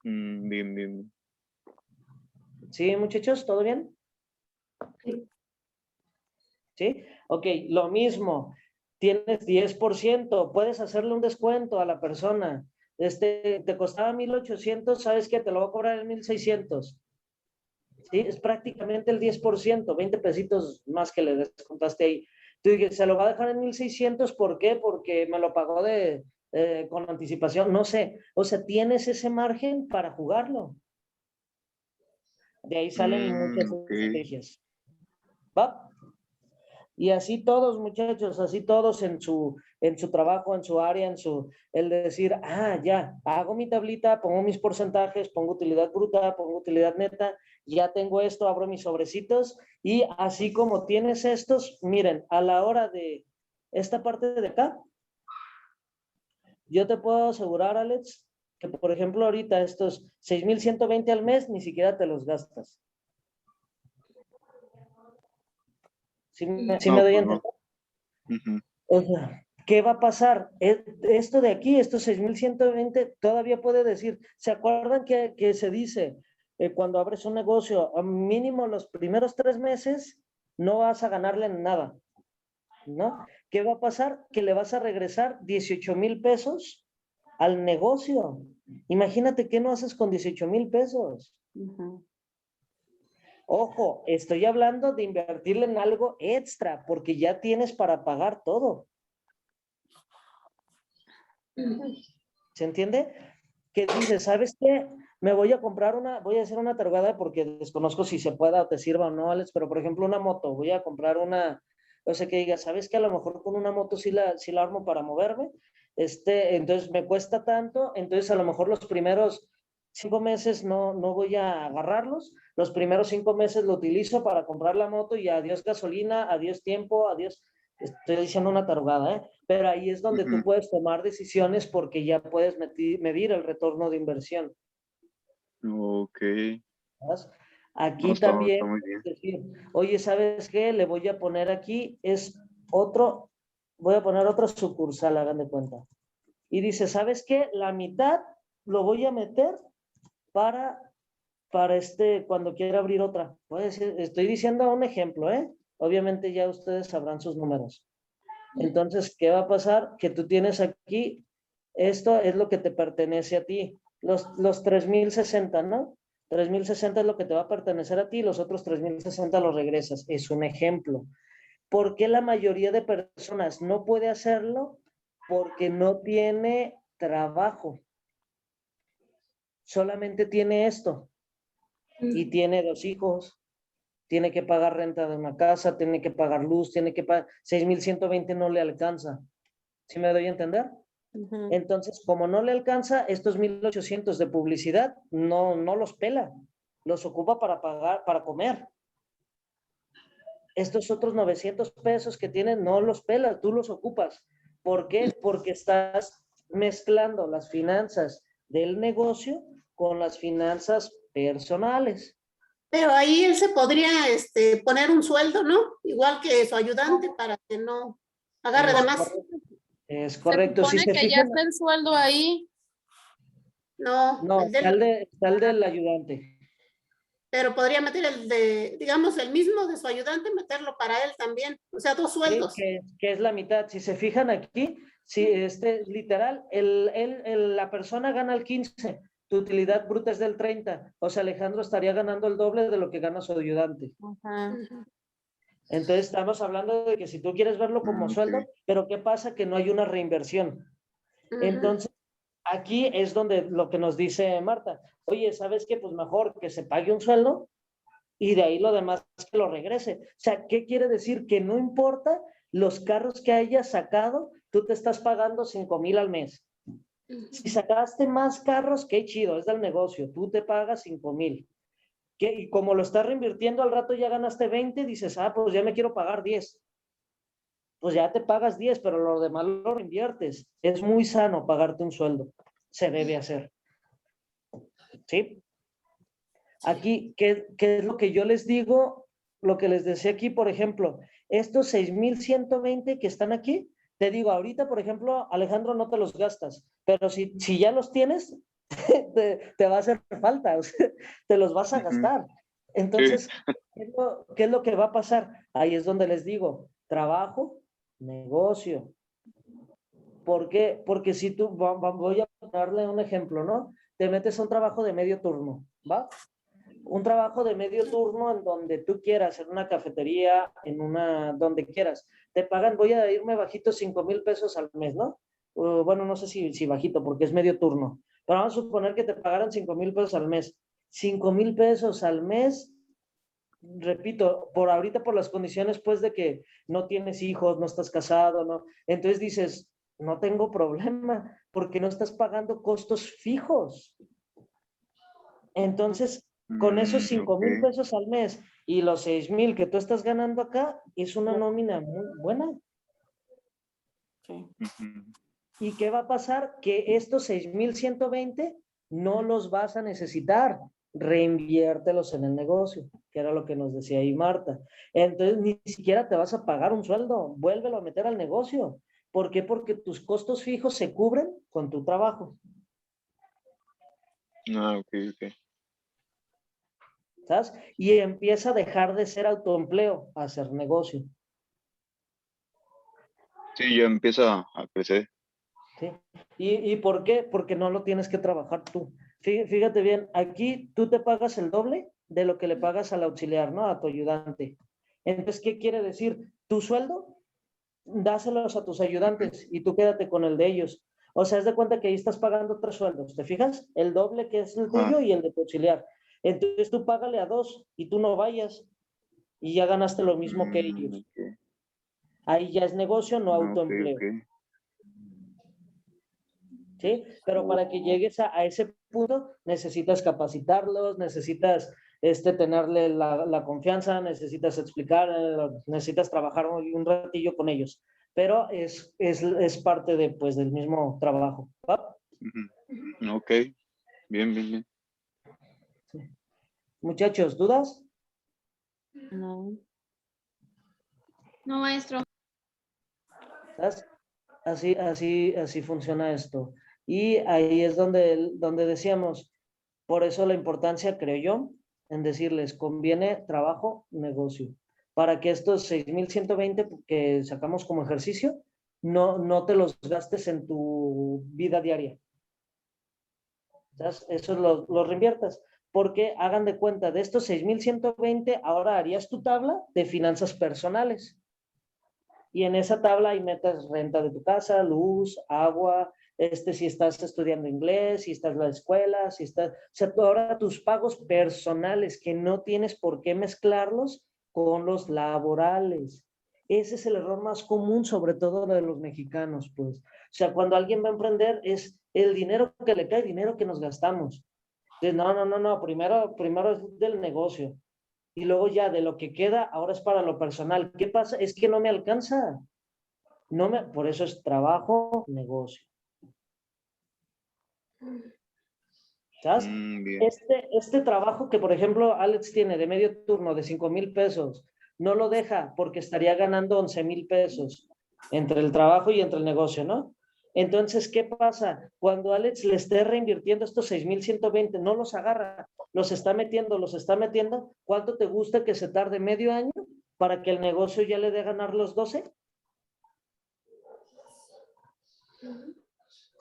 Bien. ¿Sí, muchachos? ¿Todo bien? ¿Sí? Ok, lo mismo. Tienes 10%, puedes hacerle un descuento a la persona. Te costaba 1,800, ¿sabes qué? Te lo voy a cobrar en 1,600. ¿Sí? Es prácticamente el 10%, 20 pesitos más que le descontaste ahí. Tú dices, se lo va a dejar en 1,600, ¿por qué? Porque me lo pagó con anticipación, no sé. O sea, tienes ese margen para jugarlo. De ahí salen muchas estrategias. ¿Va? Y así todos, muchachos, así todos en su trabajo, en su área, el decir, ya, hago mi tablita, pongo mis porcentajes, pongo utilidad bruta, pongo utilidad neta, ya tengo esto, abro mis sobrecitos, y así como tienes estos, miren, a la hora de esta parte de acá, yo te puedo asegurar, Alex, que por ejemplo ahorita estos 6,120 al mes, ni siquiera te los gastas. ¿Sí me doy a entender? O sea, ¿qué va a pasar? Esto de aquí, estos 6,120, todavía puede decir, ¿se acuerdan que se dice cuando abres un negocio, mínimo los primeros 3 meses no vas a ganarle nada, ¿no? ¿Qué va a pasar? Que le vas a regresar 18,000 pesos al negocio. Imagínate qué no haces con 18,000 pesos. Ojo, estoy hablando de invertirle en algo extra, porque ya tienes para pagar todo. ¿Se entiende? Que dices, ¿sabes qué? Me voy a voy a hacer una tarugada porque desconozco si se pueda o te sirva o no, Alex, pero por ejemplo una moto, voy a comprar o sea, que diga, ¿sabes qué? A lo mejor con una moto sí la armo para moverme, entonces me cuesta tanto, entonces a lo mejor los primeros 5 meses no voy a agarrarlos, los primeros 5 meses lo utilizo para comprar la moto y adiós gasolina, adiós tiempo, adiós, estoy diciendo una tarugada, ¿eh? Pero ahí es donde tú puedes tomar decisiones porque ya puedes medir el retorno de inversión. Ok. ¿Sabes? Aquí No, está también, muy bien. es decir, oye, ¿sabes qué? Le voy a poner aquí, voy a poner otra sucursal, hagan de cuenta. Y dice, ¿sabes qué? La mitad lo voy a meter para cuando quiera abrir otra. Estoy diciendo un ejemplo, ¿eh? Obviamente ya ustedes sabrán sus números. Entonces, ¿qué va a pasar? Que tú tienes aquí, esto es lo que te pertenece a ti, los 3,060, ¿no? 3,060 es lo que te va a pertenecer a ti, los otros 3,060 los regresas. Es un ejemplo. ¿Por qué la mayoría de personas no puede hacerlo? Porque no tiene trabajo. Solamente tiene esto. Y tiene 2 hijos. Tiene que pagar renta de una casa, tiene que pagar luz, tiene que pagar 6,120 no le alcanza. ¿Sí me doy a entender? Ujú. Entonces, como no le alcanza, estos 1,800 de publicidad no los pela. Los ocupa para pagar, para comer. Estos otros 900 pesos que tienen no los pelas, tú los ocupas. ¿Por qué? Porque estás mezclando las finanzas del negocio con las finanzas personales. Pero ahí él se podría poner un sueldo, ¿no? Igual que su ayudante para que no agarre de más. Es Se correcto. Si supone se que ya fijan, está el sueldo ahí. No, no, el está el del ayudante. pero podría meter el de, digamos, el mismo de su ayudante, meterlo para él también. O sea, 2 Sí, sueldos. que es la mitad. Si se fijan aquí, si literal, la persona gana el 15, tu utilidad bruta es del 30. O sea, Alejandro estaría ganando el doble de lo que gana su ayudante. Ajá. Entonces, estamos hablando de que si tú quieres verlo como Ok. sueldo, pero ¿qué pasa? Que no hay una reinversión. Entonces, aquí es donde lo que nos dice Marta, oye, ¿sabes qué? Pues mejor que se pague un sueldo y de ahí lo demás que lo regrese. O sea, ¿qué quiere decir? Que no importa los carros que hayas sacado, tú te estás pagando 5,000 al mes. Si sacaste más carros, qué chido, es del negocio, tú te pagas 5,000. Y como lo estás reinvirtiendo al rato ya ganaste 20, dices, pues ya me quiero pagar 10. Pues ya te pagas 10, pero lo demás lo reinviertes. Es muy sano pagarte un sueldo. Se debe hacer. ¿Sí? Aquí, ¿qué es lo que yo les digo? Lo que les decía aquí, por ejemplo, estos 6,120 que están aquí, te digo, ahorita, por ejemplo, Alejandro, no te los gastas, pero si ya los tienes, te va a hacer falta, o sea, te los vas a gastar. Entonces, ¿qué es lo que va a pasar? Ahí es donde les digo, trabajo, negocio. ¿Por qué? Porque si tú, voy a darle un ejemplo, ¿no? Te metes a un trabajo de medio turno, ¿va? Un trabajo de medio turno en donde tú quieras, en una cafetería, donde quieras. Te pagan, voy a irme bajito 5,000 pesos al mes, ¿no? Bueno, no sé si bajito porque es medio turno, pero vamos a suponer que te pagaran 5,000 pesos al mes. 5,000 pesos al mes, repito, por ahorita por las condiciones pues de que no tienes hijos, no estás casado, ¿no? Entonces dices, no tengo problema porque no estás pagando costos fijos. Entonces, con esos 5,000 Ok. pesos al mes y los 6,000 que tú estás ganando acá, es una nómina muy buena. Sí. Ujú. ¿Y qué va a pasar? Que estos 6,120 no los vas a necesitar. Reinviértelos en el negocio, que era lo que nos decía ahí Marta. Entonces, ni siquiera te vas a pagar un sueldo, vuélvelo a meter al negocio. ¿Por qué? Porque tus costos fijos se cubren con tu trabajo. Ok. ¿Sabes? Y empieza a dejar de ser autoempleo a ser negocio. Sí, ya empieza a crecer. ¿Sí? ¿Y por qué? Porque no lo tienes que trabajar tú. Fíjate bien, aquí tú te pagas el doble de lo que le pagas al auxiliar, ¿no? A tu ayudante. Entonces, ¿qué quiere decir? Tu sueldo, dáselos a tus ayudantes y tú quédate con el de ellos. O sea, haz de cuenta que ahí estás pagando 3 sueldos, ¿te fijas? El doble que es el Ajá. tuyo y el de tu auxiliar. Entonces tú págale a 2 y tú no vayas y ya ganaste lo mismo que ellos. Ok. Ahí ya es negocio, no autoempleo. Ok. ¿Sí? Pero para que llegues a ese punto, necesitas capacitarlos, necesitas tenerle la confianza, necesitas explicar, necesitas trabajar un ratillo con ellos. Pero es parte de, pues, del mismo trabajo. ¿Va? Ujú. Ok. Bien. Muchachos, ¿dudas? No. No, maestro. ¿Sabes? Así funciona esto. Y ahí es donde decíamos, por eso la importancia, creo yo, en decirles, conviene trabajo, negocio, para que estos 6,120 que sacamos como ejercicio, no te los gastes en tu vida diaria. ¿Sabes? Eso lo reinviertas. Porque hagan de cuenta, de estos 6,120, ahora harías tu tabla de finanzas personales. Y en esa tabla ahí metas renta de tu casa, luz, agua, si estás estudiando inglés, si estás en la escuela, si estás, o sea, ahora tus pagos personales que no tienes por qué mezclarlos con los laborales. Ese es el error más común, sobre todo de los mexicanos, pues. O sea, cuando alguien va a emprender es el dinero que le cae, dinero que nos gastamos. Entonces, no, primero es del negocio. Y luego ya de lo que queda, ahora es para lo personal. ¿Qué pasa? Es que no me alcanza. Por eso es trabajo, negocio. ¿Sabes? Bien. Este trabajo que, por ejemplo, Alex tiene de medio turno de 5,000 pesos, no lo deja porque estaría ganando 11,000 pesos entre el trabajo y entre el negocio, ¿no? Entonces, ¿qué pasa? Cuando Alex le esté reinvirtiendo estos 6,120, no los agarra, los está metiendo. ¿Cuánto te gusta que se tarde medio año para que el negocio ya le dé ganar los 12?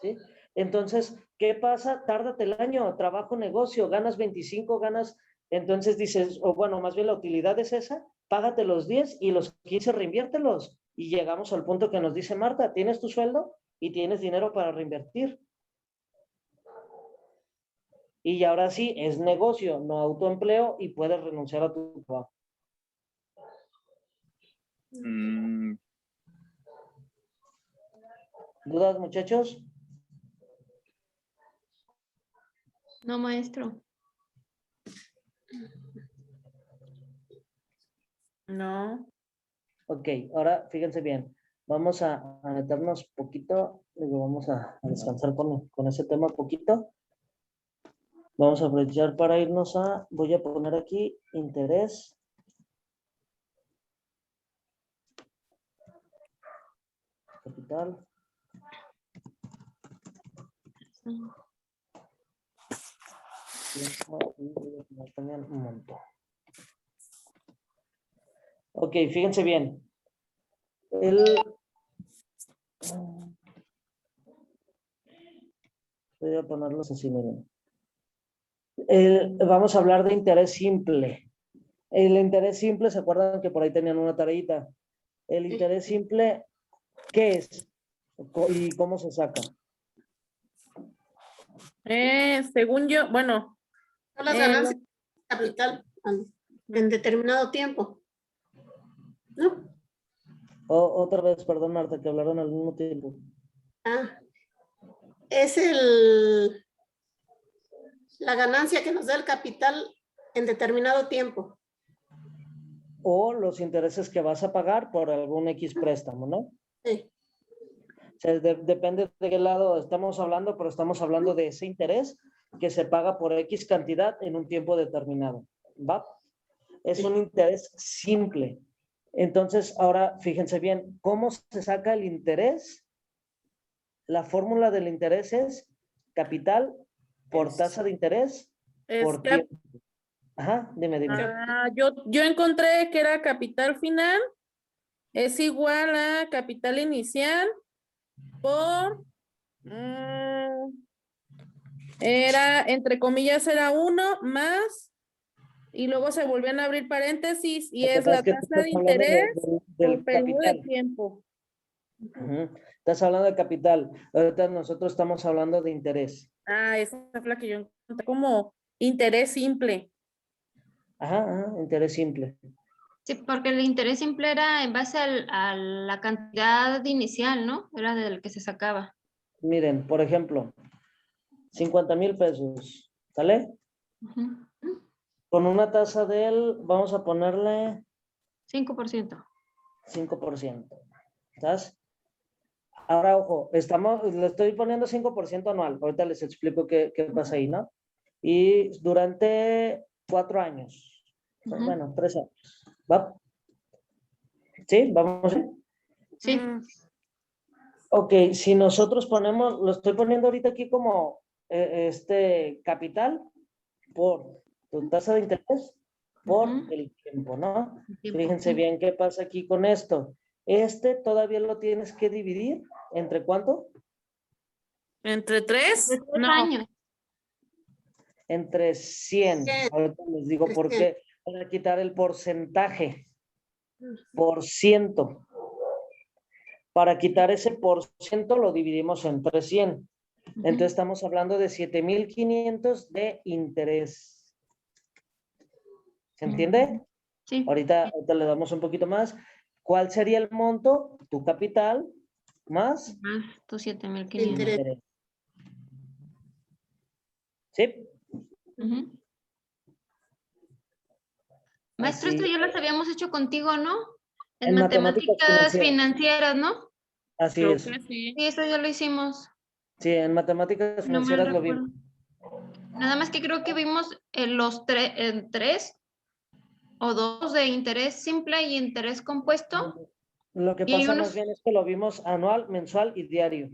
¿Sí? Entonces, ¿qué pasa? Tárdate el año, trabajo, negocio, ganas 25, entonces dices, o bueno, más bien la utilidad es esa, págate los 10 y los 15 reinviértelos. Y llegamos al punto que nos dice Marta, tienes tu sueldo y tienes dinero para reinvertir. Y ahora sí, es negocio, no autoempleo, y puedes renunciar a tu trabajo. ¿Dudas, muchachos? No, maestro. No. Ok, ahora fíjense bien. Vamos a meternos poquito, vamos a descansar con ese tema poquito. Vamos a aprovechar para irnos voy a poner aquí interés. Capital. También un montón. Ok, fíjense bien. Voy a ponerlos así, miren. Vamos a hablar de interés simple. El interés simple, ¿se acuerdan que por ahí tenían una tareita? El interés simple, ¿qué es? ¿Y cómo se saca? Según yo, bueno, Son las ganancias de capital en determinado tiempo. ¿No? Otra vez, perdón, Marta, que hablaron al mismo tiempo. Es la ganancia que nos da el capital en determinado tiempo. O los intereses que vas a pagar por algún X préstamo, ¿no? Sí. O sea, depende de qué lado estamos hablando, pero estamos hablando de ese interés que se paga por X cantidad en un tiempo determinado, ¿va? Es un interés simple. Entonces, ahora fíjense bien, ¿cómo se saca el interés? La fórmula del interés es capital por tasa de interés por tiempo. Ajá, dime. Yo encontré que era capital final es igual a capital inicial por era, entre comillas, era 1 más, y luego se volvían a abrir paréntesis, y es la tasa de interés por periodo de tiempo. Estás hablando de capital, ahorita nosotros estamos hablando de interés. Esa es la que yo encontré como interés simple. Ajá, interés simple. Sí, porque el interés simple era en base a la cantidad inicial, ¿no? Era del que se sacaba. Miren, por ejemplo, 50,000 pesos, ¿sale? Con una tasa vamos a ponerle 5%. 5%. ¿Estás? Ahora, ojo, le estoy poniendo 5% anual. Ahorita les explico qué pasa ahí, ¿no? Y durante 4 años. Bueno, 3 años. ¿Va? ¿Sí? ¿Vamos? Sí. Ok, si nosotros lo estoy poniendo ahorita aquí como capital por tu tasa de interés por el tiempo, ¿no? Fíjense bien qué pasa aquí con esto. Todavía lo tienes que dividir. ¿Entre cuánto? ¿Entre 3? No. Años. entre 100. 100. Ahorita les digo Entre por 100. qué. Para quitar el porcentaje. Por ciento. Para quitar ese por ciento lo dividimos entre 100. Entonces estamos hablando de 7,500 de interés. ¿Se entiende? Sí. Ahorita le damos un poquito más. ¿Cuál sería el monto? Tu capital más Más tus 7,500. Interés. interés. ¿Sí? Ujú. Maestro, Así. esto ya las habíamos hecho contigo, ¿no? En En matemáticas matemáticas financieras. financieras, ¿no? Así Creo es. que sí. Sí, eso ya lo hicimos. Sí, en matemáticas No me financieras lo vimos. recuerdo. Nada más que creo que vimos los tres o dos de interés simple y interés compuesto. Lo que Y hay pasa unos- más bien es que lo vimos anual, mensual y diario.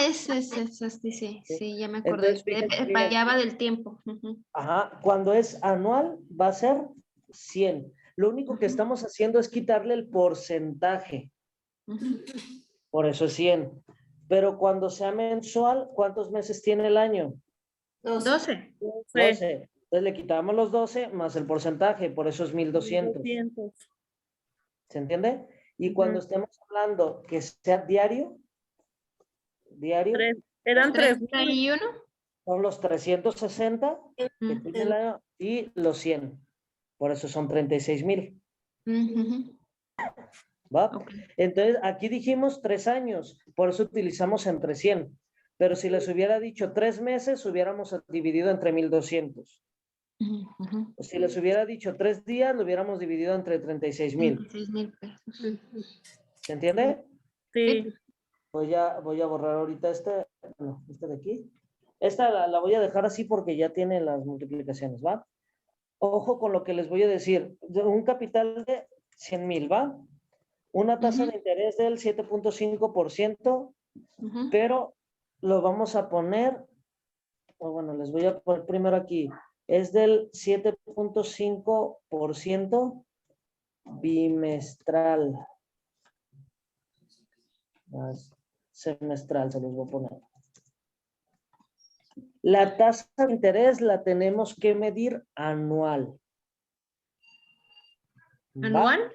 Ese, sí, ya me acordé. Entonces, fíjense bien. Fallaba del tiempo. Ujú. Ajá, cuando es anual va a ser 100. Lo único que estamos haciendo es quitarle el porcentaje. Ujú. Por eso es 100. Pero cuando sea mensual, ¿cuántos meses tiene el año? 12. 12. Entonces le quitamos los 12 más el porcentaje, por eso es 1,200. 200. ¿Se entiende? Y cuando estemos hablando que sea diario, Eran 3,000. 31. son los 360 que Ujú. tiene el año y los 100. Por eso son 36,000. Ujú. ¿Va? Ok. Entonces, aquí dijimos 3 años, por eso utilizamos entre 100. Pero si les hubiera dicho 3 meses, hubiéramos dividido entre 1,200. Ujú. Si les hubiera dicho 3 días, lo hubiéramos dividido entre 36,000. 26,000 pesos. ¿Se entiende? Sí. Voy a borrar ahorita esta de aquí. Esta la voy a dejar así porque ya tiene las multiplicaciones, ¿va? Ojo con lo que les voy a decir. Un capital de 100,000, ¿va? Una tasa de interés del 7,5%, Ujú. pero lo vamos a poner, bueno, les voy a poner primero aquí, es del 7,5% bimestral. Semestral se los voy a poner. La tasa de interés la tenemos que medir anual. ¿Va? ¿Anual?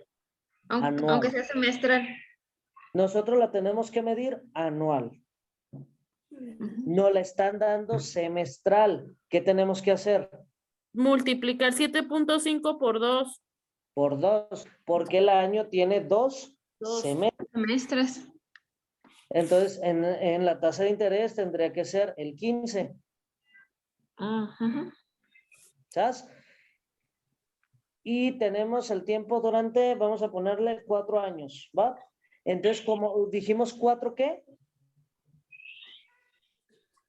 Anual. Aunque sea semestral. Nosotros la tenemos que medir anual. Ujú. No la están dando semestral. ¿Qué tenemos que hacer? Multiplicar 7,5 por 2. Por 2, porque el año tiene 2 Dos. semestres. Semestres. Entonces, en la tasa de interés tendría que ser el 15. Ajá. ¿Sabes? Y tenemos el tiempo durante, vamos a ponerle 4 años, ¿va? Entonces, como dijimos, ¿4 qué?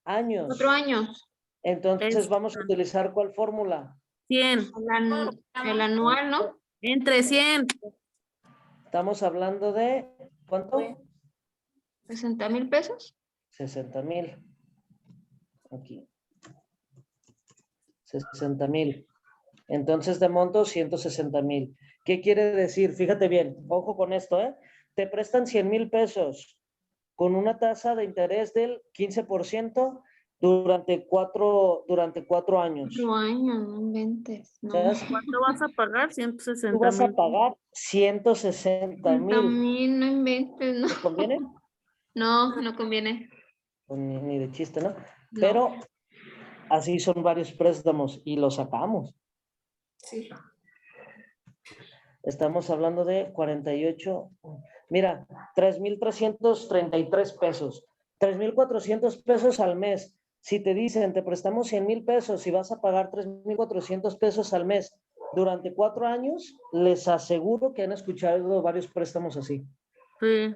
Años. 4 años. Entonces, vamos a utilizar ¿cuál fórmula? 100. El anual, ¿no? Entre 100. Estamos hablando de, ¿cuánto? 60,000 pesos. 60,000. Aquí. 60,000. Entonces, de monto, 160,000. ¿Qué quiere decir? Fíjate bien, ojo con esto, ¿eh? Te prestan 100,000 pesos con una tasa de interés del 15% durante 4 años. 4 años, no inventes. No. ¿Sabes? ¿Cuánto vas a pagar? Tú 160,000. vas a pagar 160,000. No inventes, no. ¿Te conviene? No, no conviene. Pues ni de chiste, ¿no? No. Pero así son varios préstamos y los sacamos. Sí. Estamos hablando de 48. Mira, 3,333 pesos. 3,400 pesos al mes. Si te dicen, te prestamos 100,000 pesos y vas a pagar 3,400 pesos al mes durante 4 años, les aseguro que han escuchado varios préstamos así. Sí.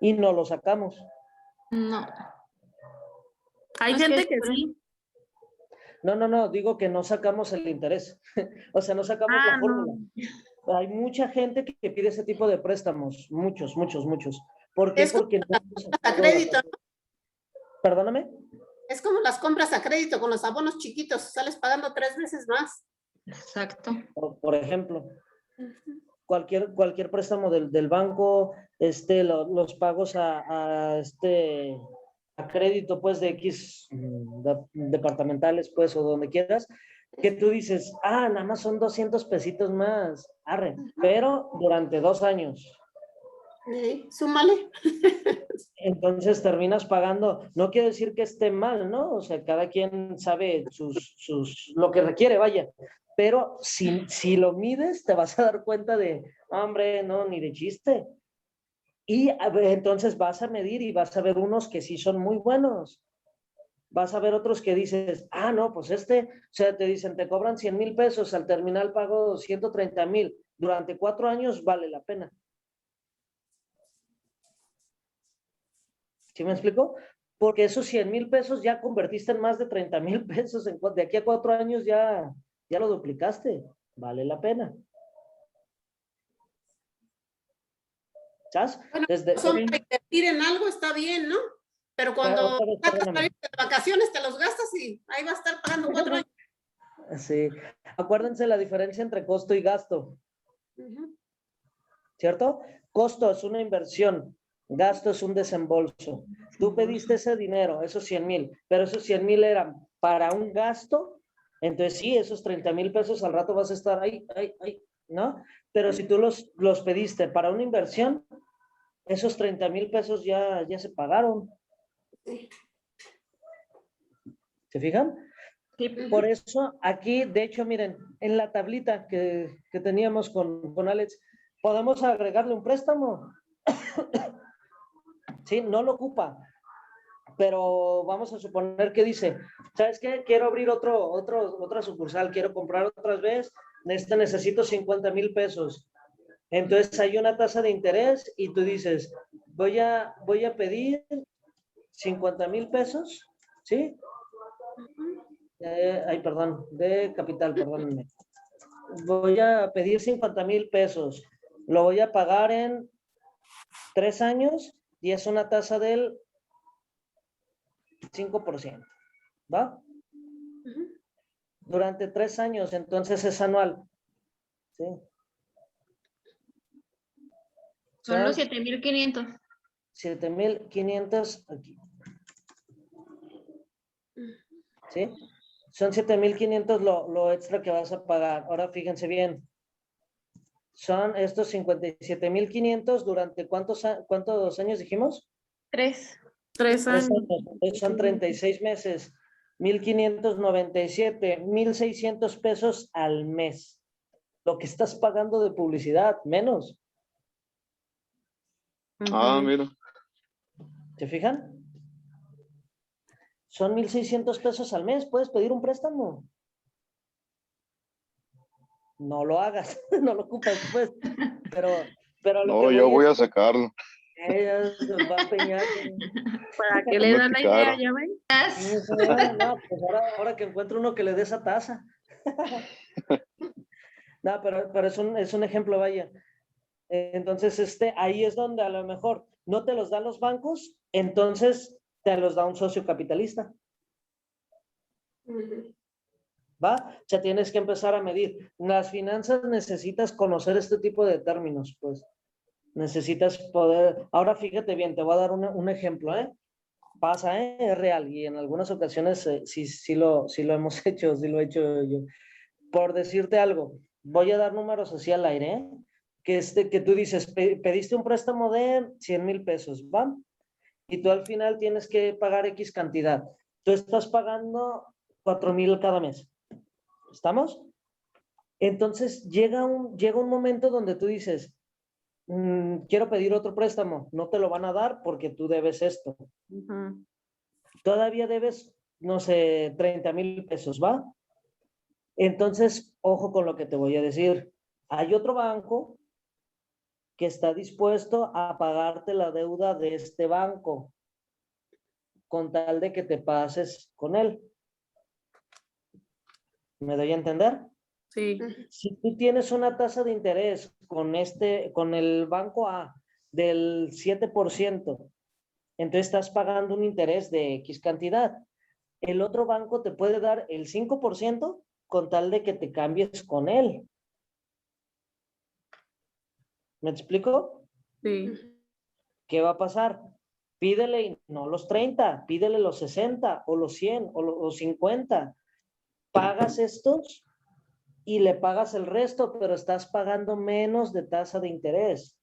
Y no los sacamos. No. Hay Es gente que- que sí. No, digo que no sacamos el interés. O sea, no sacamos la No. fórmula. Hay mucha gente que pide ese tipo de préstamos. Muchos. ¿Por qué? Es como Porque no hemos a sacado la crédito, tasa. Perdóname. es como las compras a crédito con los abonos chiquitos, sales pagando 3 veces más. Exacto. Por ejemplo, cualquier préstamo del banco, los pagos a crédito, pues, de X departamentales, pues, o donde quieras, que tú dices, nada más son 200 pesitos más, arre, pero durante 2 años. Súmale. Entonces terminas pagando, no quiero decir que esté mal, ¿no? O sea, cada quien sabe lo que requiere, vaya. Pero si lo mides, te vas a dar cuenta de, hombre, no, ni de chiste. Y entonces vas a medir y vas a ver unos que sí son muy buenos. Vas a ver otros que dices, no, pues o sea, te dicen, te cobran 100,000 pesos, al terminal pago 130,000. Durante 4 años vale la pena. ¿Sí me explico? Porque esos 100,000 pesos ya convertiste en más de 30,000 pesos. De aquí a 4 años ya lo duplicaste. Vale la pena. ¿Sabes? Bueno, son para invertir en algo, está bien, ¿no? Pero cuando sacas para irte de vacaciones, te los gastas y ahí va a estar pagando 4 años. Sí. Acuérdense la diferencia entre costo y gasto. ¿Cierto? Costo es una inversión. Gasto es un desembolso. Tú pediste ese dinero, esos 100,000, pero esos 100,000 eran para un gasto. Entonces sí, esos 30,000 pesos al rato vas a estar ahí, ¿no? Pero si tú los pediste para una inversión, esos 30,000 pesos ya se pagaron. ¿Se fijan? Sí. Por eso aquí, de hecho, miren, en la tablita que teníamos con Alex, podemos agregarle un préstamo. Sí, no lo ocupa, pero vamos a suponer que dice, ¿sabes qué? Quiero abrir otra sucursal, quiero comprar otra vez, necesito 50,000 pesos. Entonces hay una tasa de interés y tú dices, voy a pedir 50,000 pesos, ¿sí? Perdón, de capital, perdónenme. Voy a pedir 50,000 pesos, lo voy a pagar en 3 años y es una tasa del 5%, ¿va? Durante 3 años, entonces es anual. ¿Sí? Son los 7,500. 7,500 aquí. ¿Sí? Son 7,500 lo extra que vas a pagar. Ahora fíjense bien. Son estos 57,500 durante ¿cuántos años dijimos? 3. 3 años. Son 36 meses. 1,597, 1,600 pesos al mes. Lo que estás pagando de publicidad, menos. Mira. ¿Se fijan? Son 1,600 pesos al mes. Puedes pedir un préstamo. No lo hagas, no lo ocupas, pues. Pero lo No, que yo voy a sacarlo. ella se va a empeñar. ¿Para qué le dan la idea? ¿Ya ven? No, pues ahora que encuentro uno que le dé esa tasa. No, pero es un ejemplo, vaya. Entonces, ahí es donde a lo mejor no te los dan los bancos, entonces te los da un socio capitalista. ¿Va? O sea, tienes que empezar a medir. Las finanzas necesitas conocer este tipo de términos, pues. Necesitas poder. Ahora fíjate bien, te voy a dar un ejemplo, ¿eh? Pasa, es real, y en algunas ocasiones sí lo hemos hecho, sí lo he hecho yo. Por decirte algo, voy a dar números así al aire, ¿eh? Que tú dices, pediste un préstamo de 100,000 pesos, ¿va? Y tú al final tienes que pagar X cantidad. Tú estás pagando 4,000 cada mes. ¿Estamos? Entonces llega un momento donde tú dices, quiero pedir otro préstamo, no te lo van a dar porque tú debes esto. Todavía debes, no sé, 30,000 pesos, ¿va? Entonces, ojo con lo que te voy a decir. Hay otro banco que está dispuesto a pagarte la deuda de este banco con tal de que te pases con él. ¿Me doy a entender? Sí. Si tú tienes una tasa de interés con el banco A del 7%, entonces estás pagando un interés de X cantidad. El otro banco te puede dar el 5% con tal de que te cambies con él. ¿Me explico? Sí. ¿Qué va a pasar? pídele y no los 30, pídele los 60 o los 100 o los 50. Pagas estos y le pagas el resto, pero estás pagando menos de tasa de interés.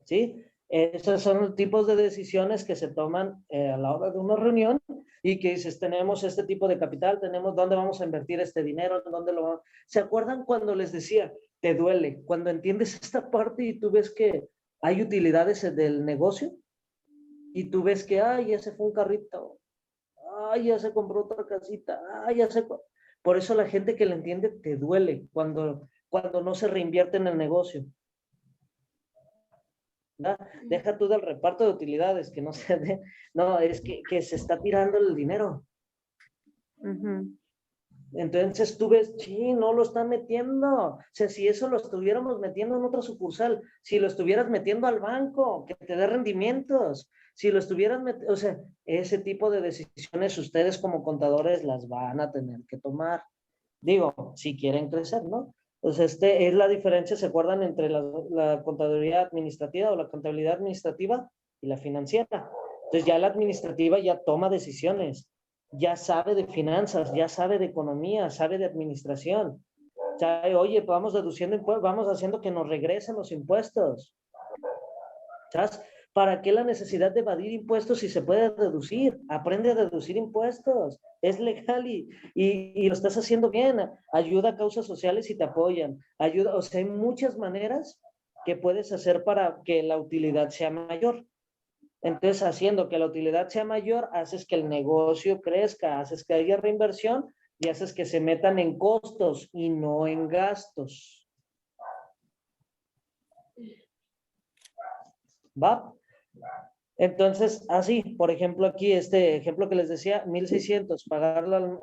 ¿Sí? Esos son los tipos de decisiones que se toman a la hora de una reunión y que dices, tenemos este tipo de capital, tenemos dónde vamos a invertir este dinero, dónde lo vamos. ¿Se acuerdan cuando les decía, te duele? Cuando entiendes esta parte y tú ves que hay utilidades del negocio y tú ves que, ay, ya se fue un carrito, ay, ya se compró otra casita, ay, ya se... Por eso la gente que lo entiende te duele cuando no se reinvierte en el negocio. ¿verdad? Deja tú del reparto de utilidades, que no se dé, no, es que se está tirando el dinero. Entonces tú ves, sí, no lo están metiendo. O sea, si eso lo estuviéramos metiendo en otra sucursal, si lo estuvieras metiendo al banco, que te dé rendimientos, si lo estuvieras metiendo, o sea, ese tipo de decisiones ustedes como contadores las van a tener que tomar. Digo, si quieren crecer, ¿no? Pues es la diferencia, ¿se acuerdan? Entre la contaduría administrativa o la contabilidad administrativa y la financiera. Entonces ya la administrativa ya toma decisiones, ya sabe de finanzas, ya sabe de economía, sabe de administración. Sabe, oye, pues vamos deduciendo impuestos, vamos haciendo que nos regresen los impuestos. ¿Sabes? ¿Para qué la necesidad de evadir impuestos si se puede deducir? Aprende a deducir impuestos. Es legal y lo estás haciendo bien. Ayuda a causas sociales y te apoyan. Ayuda, o sea, hay muchas maneras que puedes hacer para que la utilidad sea mayor. Entonces, haciendo que la utilidad sea mayor, haces que el negocio crezca, haces que haya reinversión y haces que se metan en costos y no en gastos. ¿Va? Entonces, así, por ejemplo, aquí este ejemplo que les decía, 1,600, pagarlo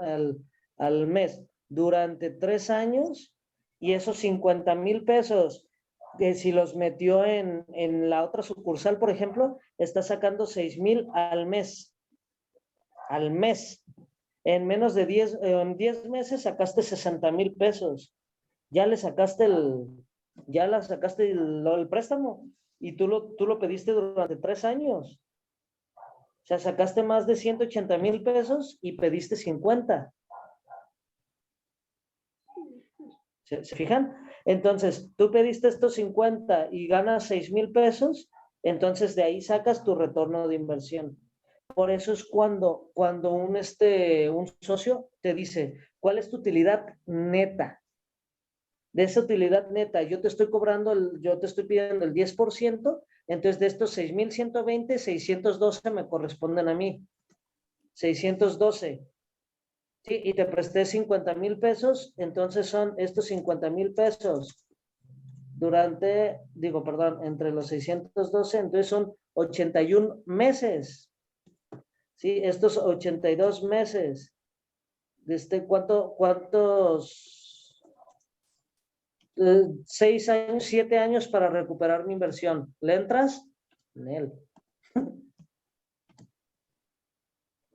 al mes durante 3 años y esos 50,000 pesos, que si los metió en la otra sucursal, por ejemplo, está sacando 6,000 al mes. Al mes. En menos de 10 meses sacaste 60,000 pesos. Ya le sacaste el préstamo. Y tú lo pediste durante 3 años. O sea, sacaste más de 180,000 pesos y pediste 50. ¿Se fijan? Entonces, tú pediste estos 50 y ganas 6,000 pesos, entonces de ahí sacas tu retorno de inversión. Por eso es cuando un socio te dice, ¿cuál es tu utilidad neta? De esa utilidad neta, yo te estoy pidiendo el 10%, entonces de estos 6,120, 612 me corresponden a mí. 612. Sí, y te presté 50,000 pesos, entonces son estos 50,000 pesos entre los 612, entonces son 81 meses. Sí, estos 82 meses. ¿Cuántos? 6 años, 7 años para recuperar mi inversión. ¿Le entras? Nel.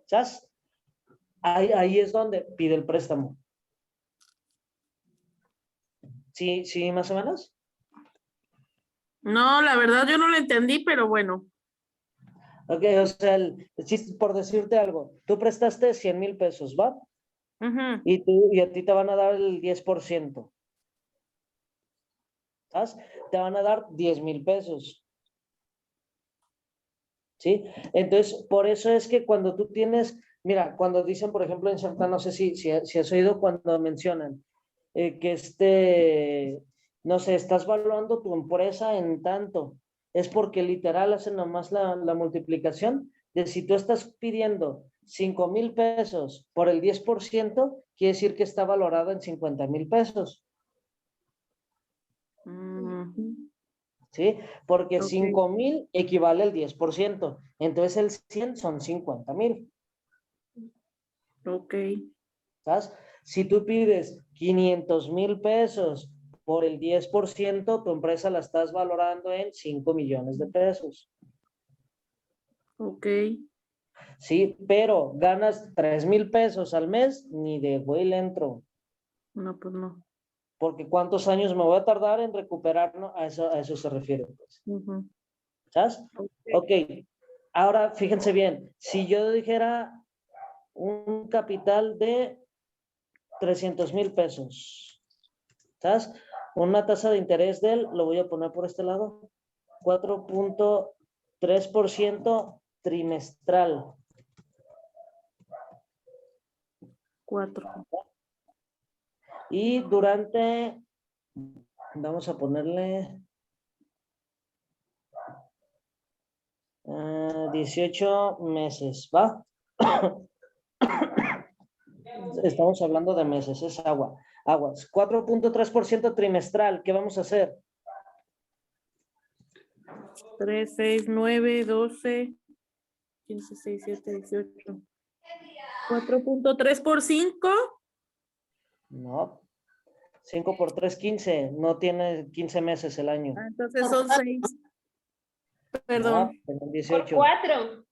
¿Sabes? Ahí es donde pide el préstamo. ¿Sí, más o menos? No, la verdad yo no lo entendí, pero bueno. Ok, o sea, por decirte algo, tú prestaste 100,000 pesos, ¿va? Y a ti te van a dar el 10%. ¿Sabes? Te van a dar 10,000 pesos. ¿Sí? Entonces, por eso es que cuando tú tienes, mira, cuando dicen, por ejemplo, en Santa, no sé si has oído cuando mencionan que no sé, estás valuando tu empresa en tanto, es porque literal hacen nomás la multiplicación de si tú estás pidiendo 5,000 pesos por el 10%, quiere decir que está valorado en 50,000 pesos. ¿Sí? Porque Ok. 5,000 equivale al 10%. Entonces el 100 son 50,000. Ok. ¿Sabes? Si tú pides 500,000 pesos por el 10%, tu empresa la estás valorando en 5 millones de pesos. Ok. Sí, pero ganas 3,000 pesos al mes, ni de güey le entro. No, pues no. porque cuántos años me voy a tardar en recuperar, ¿no? A eso se refiere, pues. Ujú. ¿Sabes? Ok, ahora fíjense bien, si yo dijera un capital de 300,000 pesos, ¿sabes? Una tasa de interés lo voy a poner por este lado, 4.3% trimestral. 4. Y durante, vamos a ponerle 18 meses, ¿va? Estamos hablando de meses, es aguas. 4.3% trimestral, ¿qué vamos a hacer? 3, 6, 9, 12, 15, 6, 7, 18. 4.3 por 5. No. 5 por 3, 15. No tiene 15 meses el año. Entonces son 6. Perdón. No, tiene Por 18. 4.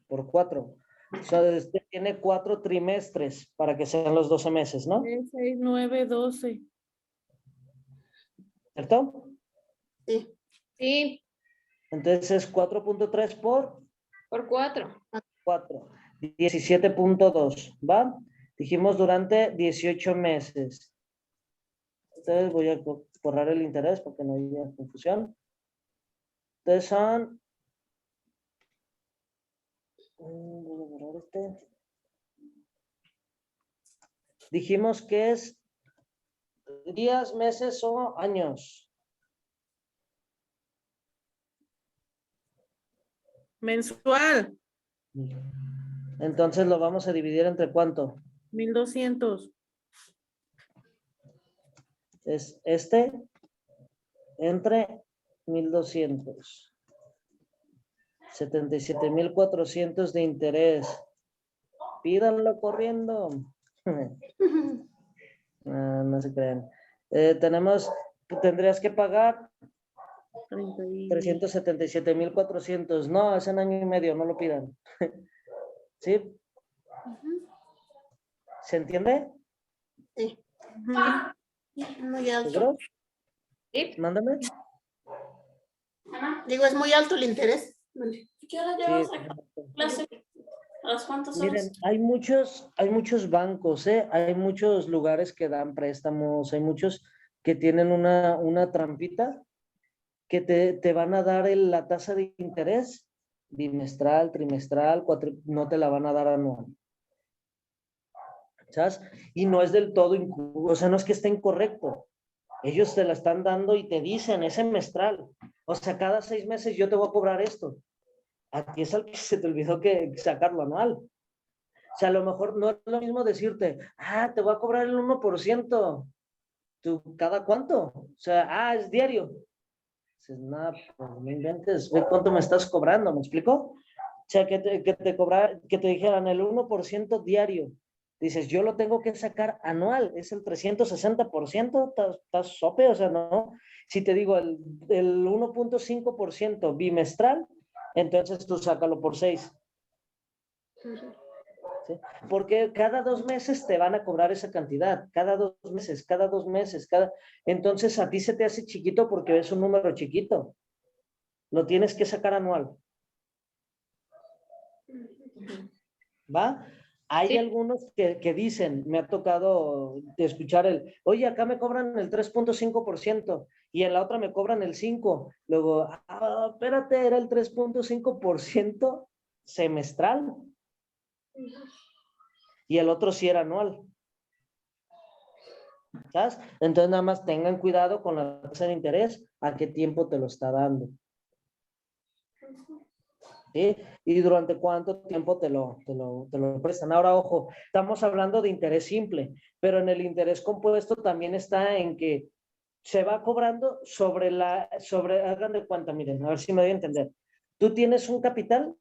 Por 4. O sea, usted tiene 4 trimestres para que sean los 12 meses, ¿no? 3, 6, 9, 12. ¿Cierto? Sí. Sí, Entonces es 4.3 por por 4. 4. 17.2, ¿va? Dijimos durante 18 meses. Entonces voy a borrar el interés porque no haya confusión. Entonces son... Voy a borrar este. Dijimos que es días, meses o años. Mensual. Entonces lo vamos a dividir entre ¿cuánto? 1200. Es este entre 1200. 77,400 de interés. Pídanlo corriendo. No se crean. Tendrías que pagar 377,400. No, es en año y medio, no lo pidan. ¿Sí? ¿Se entiende? Sí. Muy alto. ¿Seguro? Sí. Mándame. Digo, es muy alto el interés. ¿Qué hora Sí, llevas a clase? ¿A las cuántas horas? miren, hay muchos bancos, hay muchos lugares que dan préstamos, hay muchos que tienen una trampita que te van a dar la tasa de interés bimestral, trimestral, no te la van a dar anual. ¿Sabes? Y no es del todo, o sea, no es que esté incorrecto. Ellos te la están dando y te dicen, es semestral. O sea, cada 6 meses yo te voy a cobrar esto. A ti es al que se te olvidó que sacarlo anual. O sea, a lo mejor no es lo mismo decirte, te voy a cobrar el 1%. ¿Tú cada cuánto? O sea, es diario. Dices, no, pues no inventes, ve cuánto me estás cobrando, ¿me explico? O sea, que te dijeran el 1% diario. Dices, yo lo tengo que sacar anual, es el 360%, estás sope, o sea, no. Si te digo el 1.5% bimestral, entonces tú sácalo por 6. ¿Sí? Porque cada 2 meses te van a cobrar esa cantidad, cada 2 meses, entonces a ti se te hace chiquito porque es un número chiquito. Lo tienes que sacar anual. ¿Va? Hay Sí. algunos que dicen, me ha tocado escuchar oye, acá me cobran el 3.5% y en la otra me cobran el 5%. Luego, espérate, era el 3.5% semestral. Y el otro sí era anual. ¿Sabes? Entonces nada más tengan cuidado con la tasa de interés, a qué tiempo te lo está dando. ¿Sí? Y durante cuánto tiempo te lo prestan. Ahora, ojo, estamos hablando de interés simple, pero en el interés compuesto también está en que se va cobrando hagan de cuenta, miren, a ver si me doy a entender. Tú tienes un capital,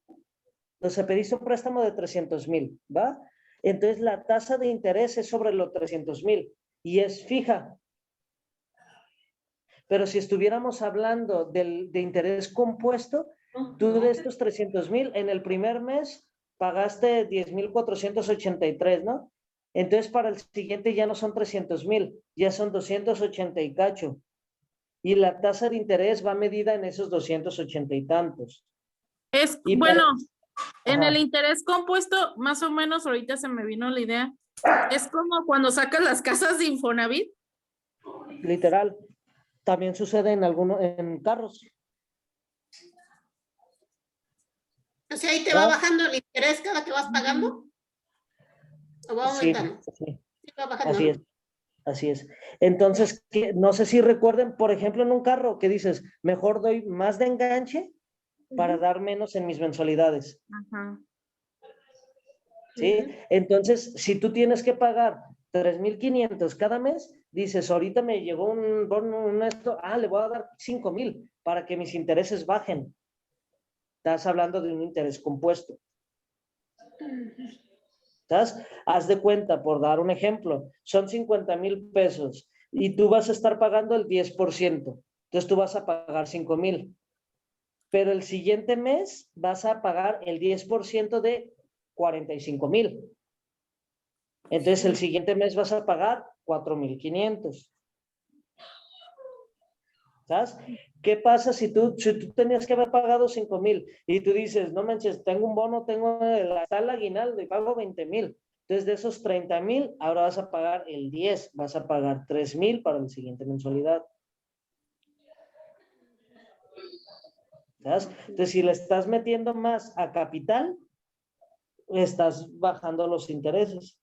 entonces pediste un préstamo de 300,000, ¿va? Entonces la tasa de interés es sobre los 300,000 y es fija. Pero si estuviéramos hablando de interés compuesto, tú de estos 300,000 en el primer mes pagaste 10,483, ¿no? Entonces, para el siguiente ya no son 300,000, ya son 280 y cacho. Y la tasa de interés va medida en esos 280 y tantos. Es, Y bueno, en Ajá. el interés compuesto, más o menos, ahorita se me vino la idea, es como cuando sacas las casas de Infonavit. Literal. También sucede en carros. O sea, ahí te va ¿Ah? bajando el interés cada que vas pagando. ¿O va Sí, aumentando? sí, Sí, va bajando, así ¿no? es. Así es. Entonces, no sé si recuerden, por ejemplo, en un carro que dices, mejor doy más de enganche para dar menos en mis mensualidades. Ajá. ¿Sí? Entonces, si tú tienes que pagar 3,500 cada mes, dices, ahorita me llegó un bono, le voy a dar 5,000 para que mis intereses bajen. Estás hablando de un interés compuesto. ¿Sabes? Haz de cuenta, por dar un ejemplo, son 50,000 pesos y tú vas a estar pagando el 10%. Entonces tú vas a pagar 5,000. Pero el siguiente mes vas a pagar el 10% de 45,000. Entonces el siguiente mes vas a pagar 4,500. ¿Sabes? ¿Qué pasa si tú tenías que haber pagado 5,000 y tú dices, no manches, tengo un bono, está el aguinaldo y pago 20,000? Entonces de esos 30,000, ahora vas a pagar el 10, vas a pagar 3,000 para la siguiente mensualidad. ¿Sabes? Entonces si le estás metiendo más a capital, estás bajando los intereses.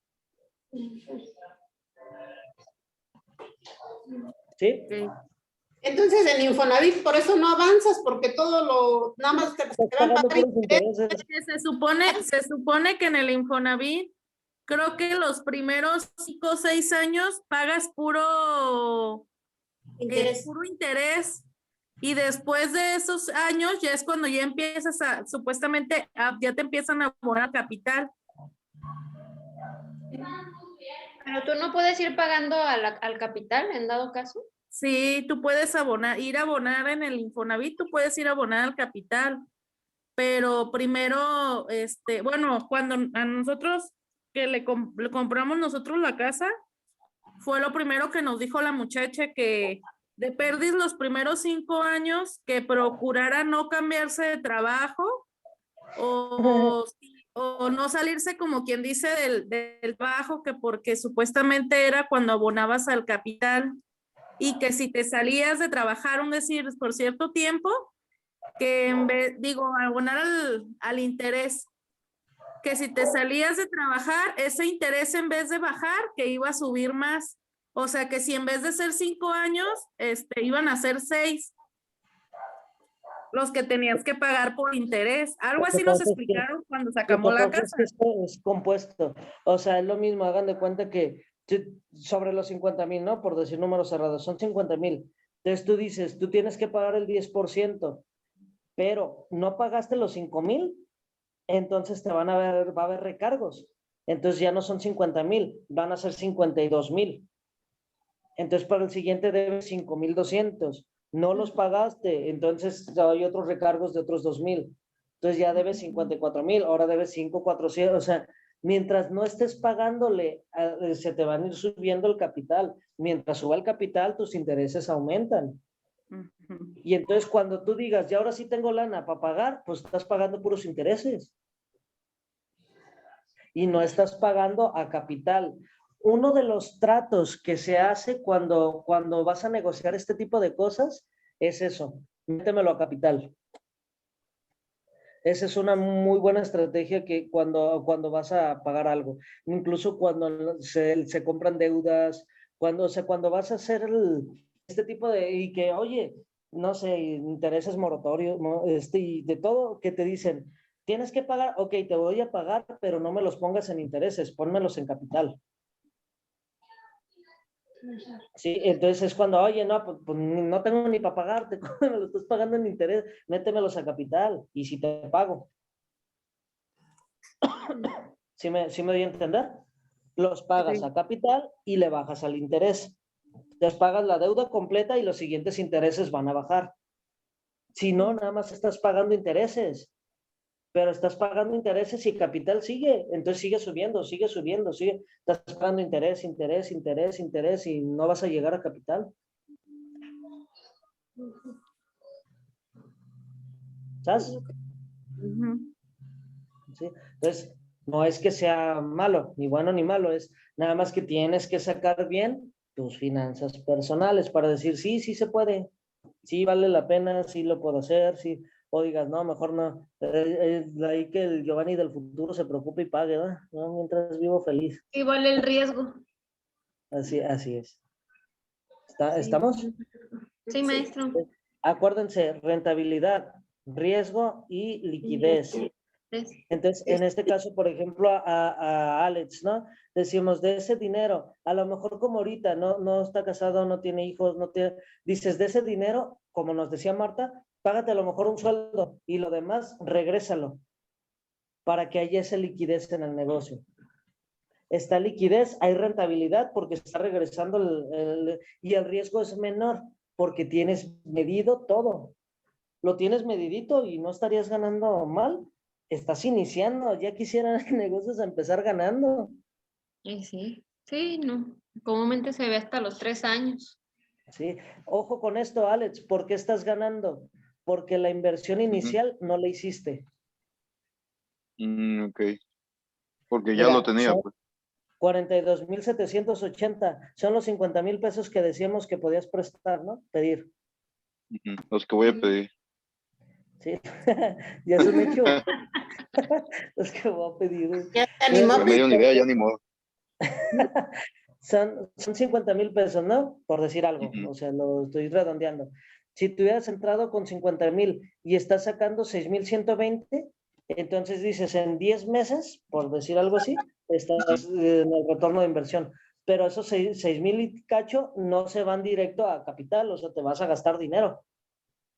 ¿Sí? Ok. Entonces en Infonavit por eso no avanzas, porque todo nada más te Estás van a pagando pagar puros intereses. Que se supone que en el Infonavit, creo que los primeros 5 o 6 años pagas interés. puro interés. Y después de esos años ya es cuando ya empiezas supuestamente, ya te empiezan a abonar capital. Pero tú no puedes ir pagando al capital en dado caso. Sí, tú puedes ir a abonar en el Infonavit, tú puedes ir a abonar al capital, pero primero, bueno, cuando a nosotros que le compramos nosotros la casa, fue lo primero que nos dijo la muchacha, que de perdiz los primeros 5 años que procurara no cambiarse de trabajo o no salirse, como quien dice, del trabajo, que porque supuestamente era cuando abonabas al capital, y que si te salías de trabajar, decir, por cierto tiempo, que abonar al interés, que si te salías de trabajar, ese interés en vez de bajar, que iba a subir más. O sea, que si en vez de ser 5 años, iban a ser 6 los que tenías que pagar por interés. Algo Lo que así nos pasa es que explicaron cuando Lo sacamos que la pasa es casa. que esto es compuesto. O sea, es lo mismo, hagan de cuenta que sobre los 50,000, ¿no? Por decir números cerrados, son 50,000. Entonces tú dices, tú tienes que pagar el 10%, pero no pagaste los 5,000, entonces va a haber recargos. Entonces ya no son 50,000, van a ser 52,000. Entonces para el siguiente debes 5,200. No los pagaste, entonces hay otros recargos de otros 2,000. Entonces ya debes 54,000, ahora debes 5,400. O sea, mientras no estés pagándole, se te van a ir subiendo el capital. Mientras suba el capital, tus intereses aumentan. Y entonces cuando tú digas, ya ahora sí tengo lana para pagar, pues estás pagando puros intereses. Y no estás pagando a capital. Uno de los tratos que se hace cuando vas a negociar este tipo de cosas es eso, métemelo a capital. Esa es una muy buena estrategia que cuando vas a pagar algo, incluso cuando se compran deudas, cuando vas a hacer este tipo de, y que, oye, no sé, intereses moratorios, y de todo que te dicen, tienes que pagar, ok, te voy a pagar, pero no me los pongas en intereses, pónmelos en capital. Sí, entonces es cuando, oye, no, pues no tengo ni para pagarte, me lo estás pagando en interés, métemelos a capital y si te pago. ¿Sí me doy a entender? Los pagas a capital y le bajas al interés. Entonces pagas la deuda completa y los siguientes intereses van a bajar. Si no, nada más estás pagando intereses. pero estás pagando intereses y capital sigue, entonces sigue subiendo, estás pagando interés y no vas a llegar a capital. ¿Sabes? ¿Sí? Entonces, no es que sea malo, ni bueno ni malo, es nada más que tienes que sacar bien tus finanzas personales para decir, sí, sí se puede, sí vale la pena, sí lo puedo hacer, sí, o digas, no, mejor no, ahí que el Giovanni del futuro se preocupe y pague, ¿verdad? No, mientras vivo feliz. Sí, vale el riesgo. Así es. Sí. ¿Estamos? Sí, maestro. Acuérdense, rentabilidad, riesgo y liquidez. Entonces, en este caso, por ejemplo, a Alex, ¿no? Decimos, de ese dinero, a lo mejor como ahorita no está casado, no tiene hijos, dices, de ese dinero, como nos decía Marta, págate a lo mejor un sueldo y lo demás, regrésalo para que haya esa liquidez en el negocio. Esta liquidez, hay rentabilidad porque está regresando y el riesgo es menor porque tienes medido todo. Lo tienes medidito y no estarías ganando mal. Estás iniciando, ya quisieran negocios a empezar ganando. Sí, no. Comúnmente se ve hasta los 3 años. Sí, ojo con esto, Alex, ¿por qué estás ganando? Porque la inversión inicial no la hiciste. Ok. Porque Mira, ya lo tenía, pues. 42,780 son los 50,000 pesos que decíamos que podías prestar, ¿no? Pedir. Los que voy a pedir. Sí, ya es un hecho. Los que voy a pedir. Ya te animó. Ya me dio una idea, ya ni modo. Son 50,000 pesos, ¿no? Por decir algo, o sea, lo estoy redondeando. Si tú hubieras entrado con 50,000 y estás sacando 6,120, entonces dices, en 10 meses, por decir algo así, estás en el retorno de inversión. Pero esos 6,000 y cacho no se van directo a capital, o sea, te vas a gastar dinero.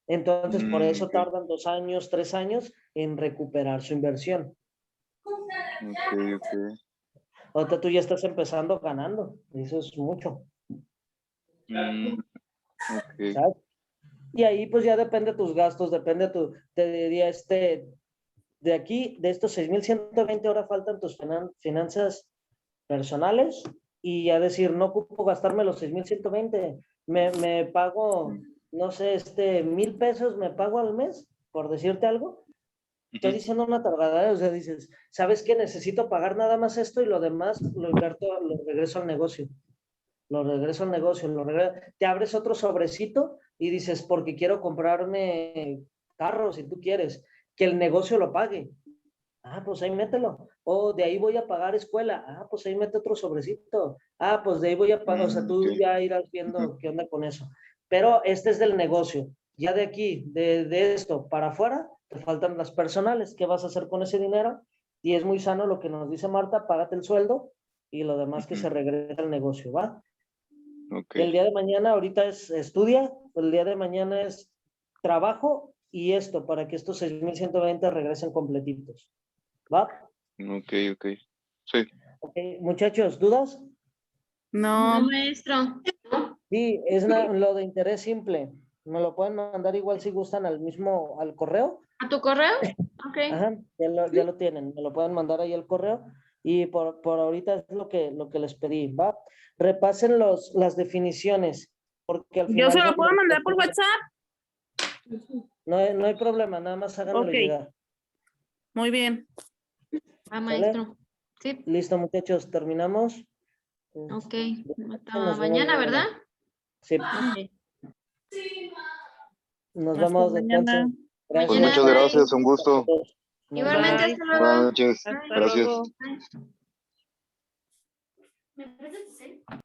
Entonces, por eso Ok. tardan 2 años, 3 años en recuperar su inversión. Ok. Ahorita tú ya estás empezando ganando, y eso es mucho. Ok. ¿Sabes? Y ahí pues ya depende de tus gastos, te diría de aquí, de estos 6,120 ahora faltan tus finanzas personales y ya decir, no ocupo gastarme los 6,120, me pago, no sé, 1,000 pesos me pago al mes, por decirte algo. Estoy diciendo una targadera, o sea, dices, ¿sabes qué? Necesito pagar nada más esto y lo demás lo invierto, lo regreso al negocio. Te abres otro sobrecito y dices, porque quiero comprarme carro, si tú quieres, que el negocio lo pague. Ah, pues ahí mételo. O de ahí voy a pagar escuela. Ah, pues ahí mete otro sobrecito. Ah, pues de ahí voy a pagar, o sea, tú Ok. ya irás viendo qué onda con eso. Pero este es del negocio. Ya de aquí, de esto para afuera, te faltan las personales. ¿Qué vas a hacer con ese dinero? Y es muy sano lo que nos dice Marta, págate el sueldo y lo demás que se regrese al negocio, ¿va? Ok. El día de mañana, ahorita es estudia, el día de mañana es trabajo y esto, para que estos 6,120 regresen completitos. ¿Va? Ok. Sí. Ok, muchachos, ¿dudas? No, No, maestro. Sí, es lo de interés simple. Me lo pueden mandar igual si gustan al correo. ¿A tu correo? Ok. Ajá, ya lo tienen, me lo pueden mandar ahí al correo. Y por ahorita es lo que les pedí, ¿va? Repasen las definiciones, porque al yo final... se lo puedo mandar por WhatsApp. No hay problema, nada más háganmelo Ok. llegar. Muy bien. Maestro. Sí. Listo, muchachos, terminamos. Ok. Hasta Nos vemos mañana, ¿verdad? Sí, Ok. nos Hasta vemos mañana. entonces. Pues Gracias. muchas Mañana, gracias, un gusto. Nos Igualmente, vemos. hasta Bye. luego. Buenas noches. Hasta Gracias. luego. Bye.